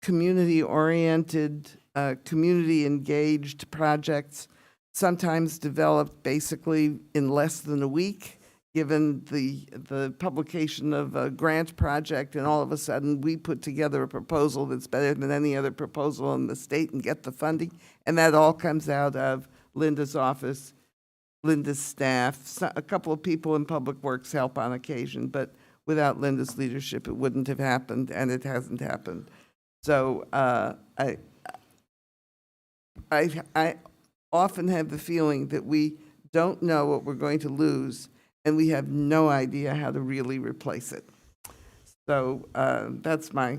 Speaker 2: community-oriented, community-engaged projects, sometimes developed basically in less than a week, given the publication of a grant project, and all of a sudden we put together a proposal that's better than any other proposal in the state and get the funding, and that all comes out of Linda's office, Linda's staff. A couple of people in Public Works help on occasion, but without Linda's leadership, it wouldn't have happened, and it hasn't happened. So I often have the feeling that we don't know what we're going to lose, and we have no idea how to really replace it. So that's my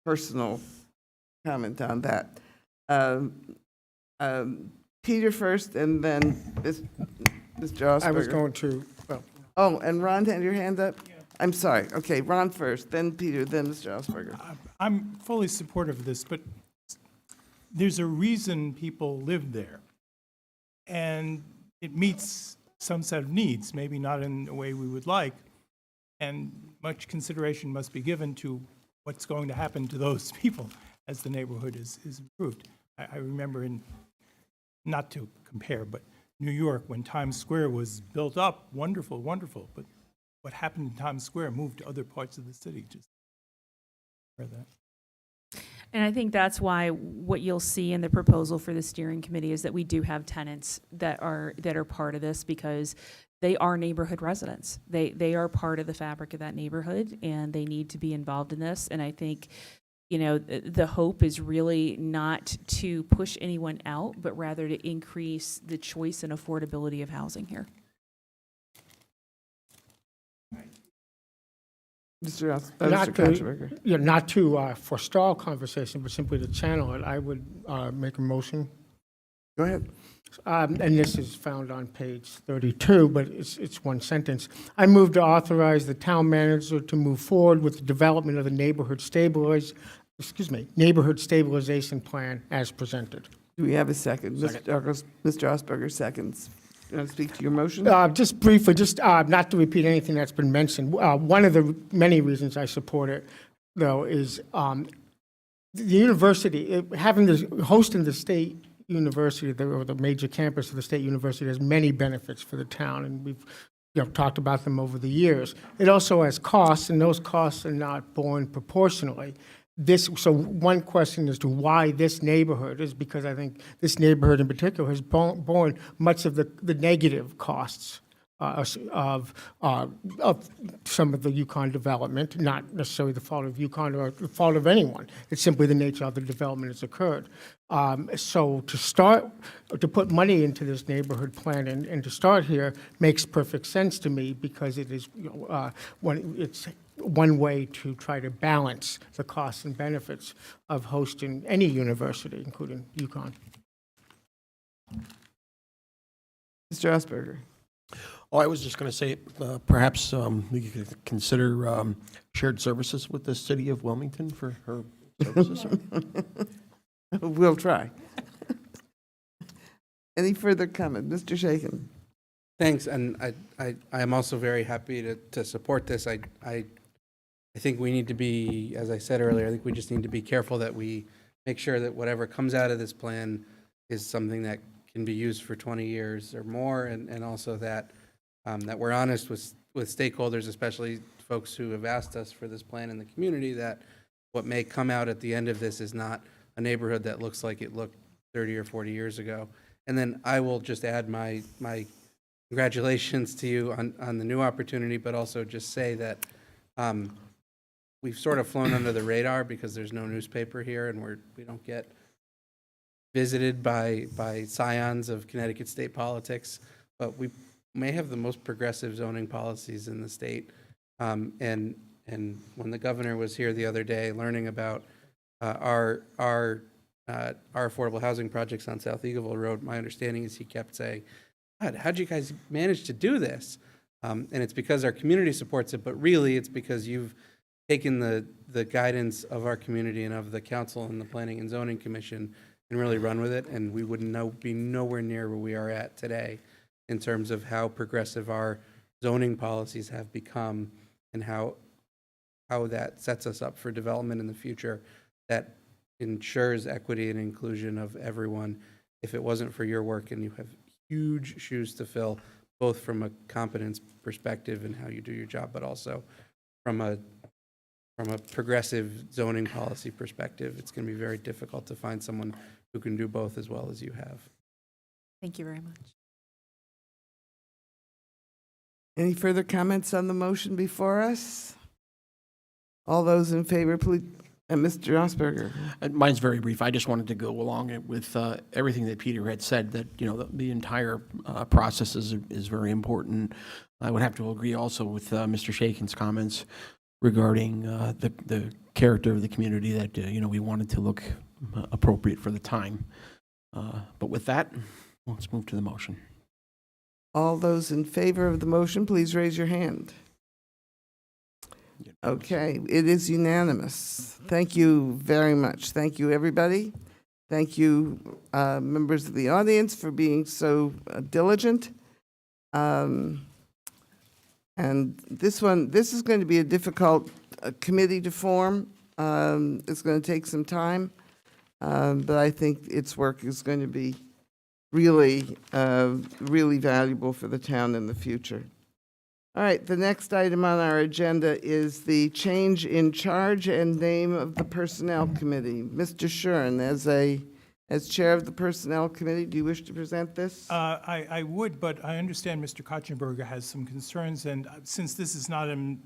Speaker 2: personal comment on that. Peter first, and then Mr. Osberger.
Speaker 13: I was going to, well,
Speaker 2: Oh, and Ron had your hand up? I'm sorry. Okay, Ron first, then Peter, then Mr. Osberger.
Speaker 15: I'm fully supportive of this, but there's a reason people live there. And it meets some set of needs, maybe not in the way we would like. And much consideration must be given to what's going to happen to those people as the neighborhood is improved. I remember not to compare, but New York, when Times Square was built up, wonderful, wonderful. But what happened in Times Square moved to other parts of the city. Just for that.
Speaker 14: And I think that's why what you'll see in the proposal for the steering committee is that we do have tenants that are part of this, because they are neighborhood residents. They are part of the fabric of that neighborhood, and they need to be involved in this. And I think, you know, the hope is really not to push anyone out, but rather to increase the choice and affordability of housing here.
Speaker 2: Mr.
Speaker 13: not to forestall conversation, but simply to channel it, I would make a motion.
Speaker 2: Go ahead.
Speaker 13: And this is found on page 32, but it's one sentence. I move to authorize the town manager to move forward with the development of the neighborhood stabilization plan as presented.
Speaker 2: Do we have a second? Mr. Osberger seconds. You want to speak to your motion?
Speaker 13: Just briefly, not to repeat anything that's been mentioned. One of the many reasons I support it, though, is the university, hosting the state university, or the major campus of the state university, has many benefits for the town, and we've talked about them over the years. It also has costs, and those costs are not borne proportionally. So one question as to why this neighborhood is because I think this neighborhood in particular has borne much of the negative costs of some of the Yukon development, not necessarily the fault of Yukon or the fault of anyone. It's simply the nature of the development that's occurred. So to put money into this neighborhood plan and to start here makes perfect sense to me, because it is it's one way to try to balance the costs and benefits of hosting any university, including Yukon.
Speaker 2: Mr. Osberger.
Speaker 9: Oh, I was just going to say, perhaps we could consider shared services with the city of Wilmington for her services.
Speaker 2: We'll try. Any further comment? Mr. Shaken.
Speaker 4: Thanks, and I am also very happy to support this. I I think we need to be, as I said earlier, I think we just need to be careful that we make sure that whatever comes out of this plan is something that can be used for 20 years or more, and also that, that we're honest with stakeholders, especially folks who have asked us for this plan in the community, that what may come out at the end of this is not a neighborhood that looks like it looked 30 or 40 years ago. And then I will just add my congratulations to you on the new opportunity, but also just say that we've sort of flown under the radar because there's no newspaper here, and we don't get visited by scions of Connecticut state politics, but we may have the most progressive zoning policies in the state. And when the governor was here the other day learning about our affordable housing projects on South Eagleville Road, my understanding is he kept saying, God, how'd you guys manage to do this? And it's because our community supports it, but really it's because you've taken the guidance of our community and of the council and the Planning and Zoning Commission and really run with it, and we would be nowhere near where we are at today in terms of how progressive our zoning policies have become and how that sets us up for development in the future that ensures equity and inclusion of everyone. If it wasn't for your work, and you have huge shoes to fill, both from a competence perspective and how you do your job, but also from a progressive zoning policy perspective, it's going to be very difficult to find someone who can do both as well as you have.
Speaker 14: Thank you very much.
Speaker 2: Any further comments on the motion before us? All those in favor, please. Mr. Osberger.
Speaker 9: Mine's very brief. I just wanted to go along with everything that Peter had said, that, you know, the entire process is very important. I would have to agree also with Mr. Shakin's comments regarding the character of the community, that, you know, we wanted to look appropriate for the time. But with that, let's move to the motion.
Speaker 2: All those in favor of the motion, please raise your hand. Okay, it is unanimous. Thank you very much. Thank you, everybody. Thank you, members of the audience, for being so diligent. And this is going to be a difficult committee to form. It's going to take some time, but I think its work is going to be really, really valuable for the town in the future. All right, the next item on our agenda is the change in charge and name of the Personnel Committee. Mr. Shuren, as chair of the Personnel Committee, do you wish to present this?
Speaker 15: I would, but I understand Mr. Kotchenberger has some concerns, and since this is not a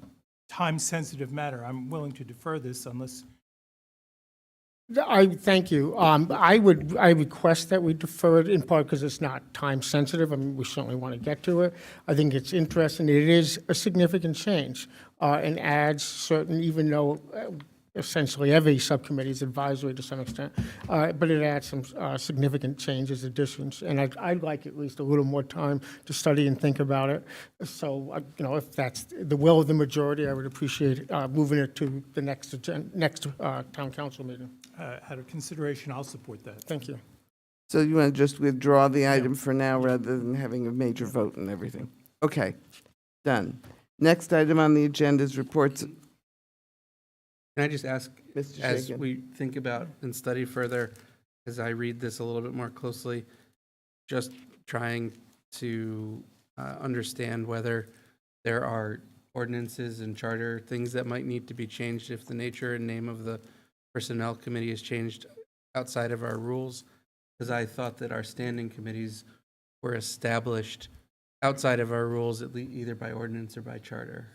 Speaker 15: time-sensitive matter, I'm willing to defer this unless...
Speaker 13: I thank you. I request that we defer it, in part because it's not time sensitive. I mean, we certainly want to get to it. I think it's interesting. It is a significant change and adds certain, even though essentially every subcommittee is advisory to some extent, but it adds some significant changes, additions, and I'd like at least a little more time to study and think about it. So, you know, if that's the will of the majority, I would appreciate moving it to the next town council meeting.
Speaker 15: Out of consideration, I'll support that.
Speaker 13: Thank you.
Speaker 2: So you want to just withdraw the item for now rather than having a major vote and everything? Okay, done. Next item on the agenda is reports.
Speaker 4: Can I just ask,
Speaker 2: Mr.
Speaker 4: as
Speaker 2: Shakin.
Speaker 4: we think about and study further, as I read this a little bit more closely, just trying to understand whether there are ordinances and charter things that might need to be changed if the nature and name of the Personnel Committee is changed outside of our rules, because I thought that our standing committees were established outside of our rules, either by ordinance or by charter.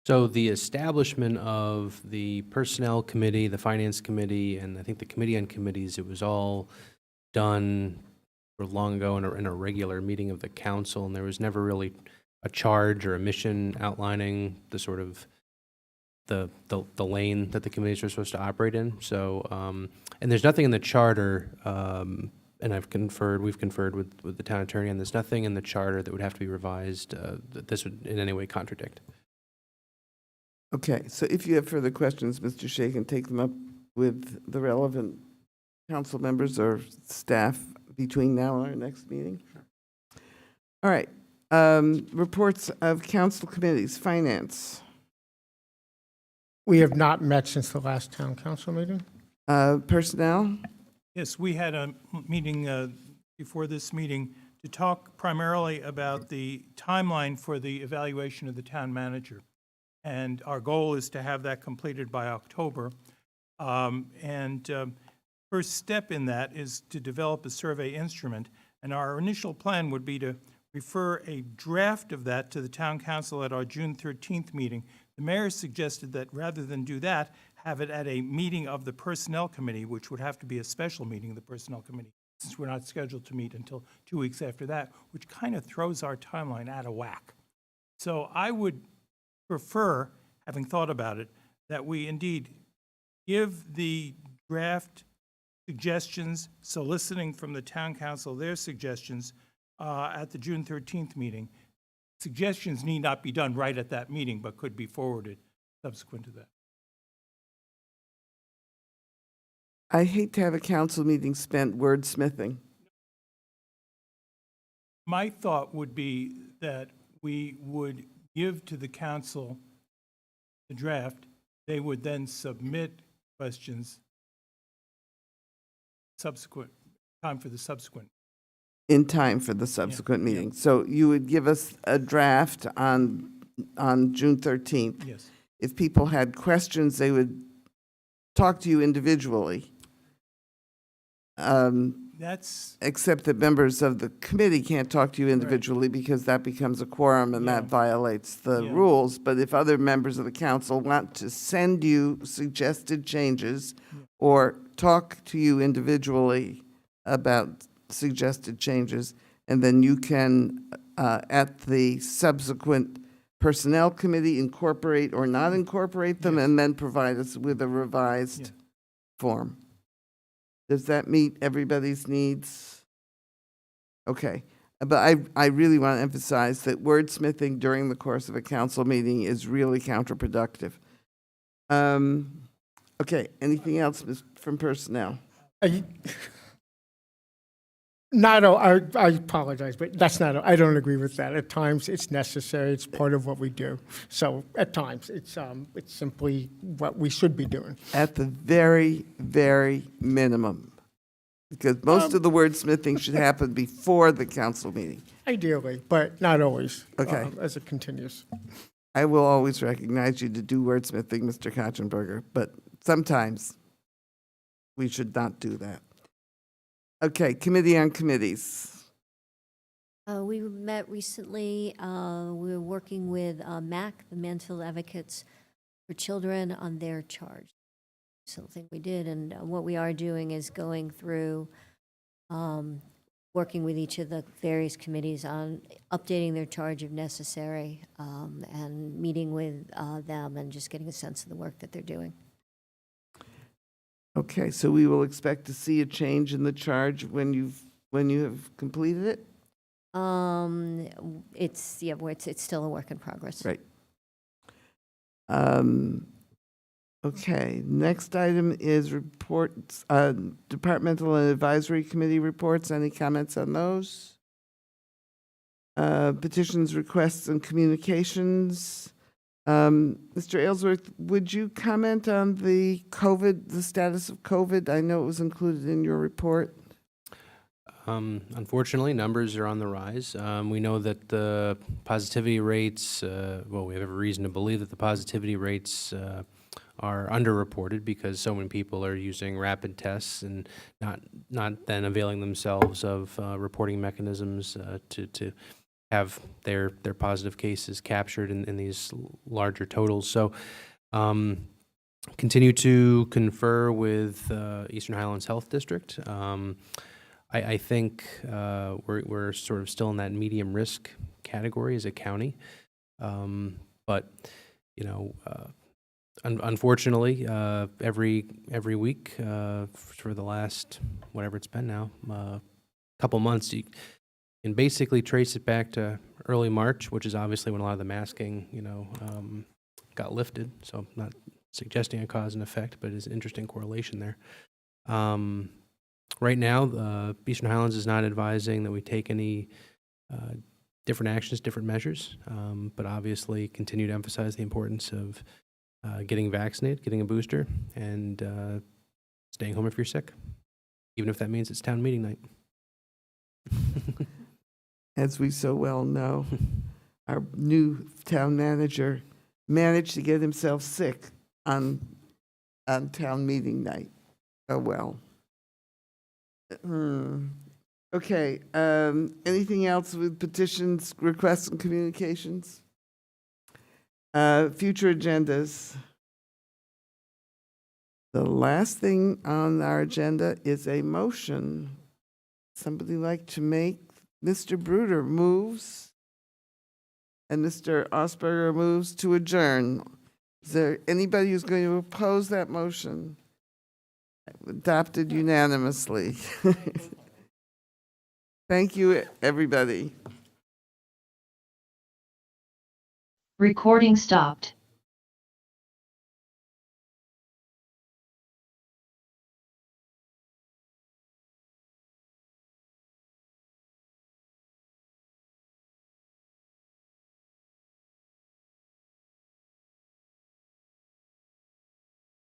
Speaker 7: So the establishment of the Personnel Committee, the Finance Committee, and I think the Committee on Committees, it was all done long ago in a regular meeting of the council, and there was never really a charge or a mission outlining the sort of the lane that the committees are supposed to operate in. So, and there's nothing in the charter, and we've conferred with the town attorney, and there's nothing in the charter that would have to be revised that this would in any way contradict.
Speaker 2: Okay, so if you have further questions, Mr. Shakin, take them up with the relevant council members or staff between now and our next meeting. All right, reports of council committees. Finance.
Speaker 13: We have not met since the last town council meeting.
Speaker 2: Personnel?
Speaker 15: Yes, we had a meeting before this meeting to talk primarily about the timeline for the evaluation of the town manager. And our goal is to have that completed by October. First step in that is to develop a survey instrument. And our initial plan would be to refer a draft of that to the town council at our June 13th meeting. The mayor suggested that rather than do that, have it at a meeting of the Personnel Committee, which would have to be a special meeting of the Personnel Committee, since we're not scheduled to meet until 2 weeks after that, which kind of throws our timeline out of whack. So I would prefer, having thought about it, that we indeed give the draft suggestions, soliciting from the town council their suggestions at the June 13th meeting. Suggestions need not be done right at that meeting, but could be forwarded subsequent to that.
Speaker 2: I hate to have a council meeting spent wordsmithing.
Speaker 15: My thought would be that we would give to the council the draft. They would then submit questions subsequent, time for the subsequent.
Speaker 2: In time for the subsequent meeting. So you would give us a draft on June 13th.
Speaker 15: Yes.
Speaker 2: If people had questions, they would talk to you individually.
Speaker 15: That's,
Speaker 2: Except that members of the committee can't talk to you individually because that becomes a quorum and that violates the rules. But if other members of the council want to send you suggested changes or talk to you individually about suggested changes, and then you can, at the subsequent personnel committee, incorporate or not incorporate them, and then provide us with a revised form. Does that meet everybody's needs? Okay. But I really want to emphasize that wordsmithing during the course of a council meeting is really counterproductive. Okay, anything else from personnel?
Speaker 13: I apologize, but that's not, I don't agree with that. At times, it's necessary, it's part of what we do. So at times, it's simply what we should be doing.
Speaker 2: At the very, very minimum. Because most of the wordsmithing should happen before the council meeting.
Speaker 13: Ideally, but not always.
Speaker 2: Okay.
Speaker 13: As it continues.
Speaker 2: I will always recognize you to do wordsmithing, Mr. Kachenberger, but sometimes we should not do that. Okay, Committee on Committees.
Speaker 10: We met recently. We were working with MAC, the Mansfield Advocates for Children, on their charge. Something we did, and what we are doing is going through, working with each of the various committees on updating their charge if necessary, and meeting with them and just getting a sense of the work that they're doing.
Speaker 2: Okay, so we will expect to see a change in the charge when you have completed it?
Speaker 10: It's still a work in progress.
Speaker 2: Right. Okay, next item is reports, departmental and advisory committee reports. Any comments on those? Petitions, requests, and communications. Mr. Aylesworth, would you comment on the status of COVID? I know it was included in your report.
Speaker 7: Unfortunately, numbers are on the rise. We know that the positivity rates, we have every reason to believe that the positivity rates are underreported because so many people are using rapid tests and not then availing themselves of reporting mechanisms to have their positive cases captured in these larger totals. So continue to confer with Eastern Highlands Health District. I think we're sort of still in that medium risk category as a county. But, you know, unfortunately, every week for the last, whatever it's been now, couple months, you can basically trace it back to early March, which is obviously when a lot of the masking, got lifted. So I'm not suggesting a cause and effect, but it's an interesting correlation there. Right now, Eastern Highlands is not advising that we take any different actions, different measures, but obviously continue to emphasize the importance of getting vaccinated, getting a booster, and staying home if you're sick, even if that means it's town meeting night.
Speaker 2: As we so well know, our new town manager managed to get himself sick on town meeting night. Oh, well. Okay, anything else with petitions, requests, and communications? Future agendas. The last thing on our agenda is a motion. Somebody like to make? Mr. Bruder moves, and Mr. Osberger moves to adjourn. Is there anybody who's going to oppose that motion? Adopted unanimously. Thank you, everybody.
Speaker 3: Recording stopped.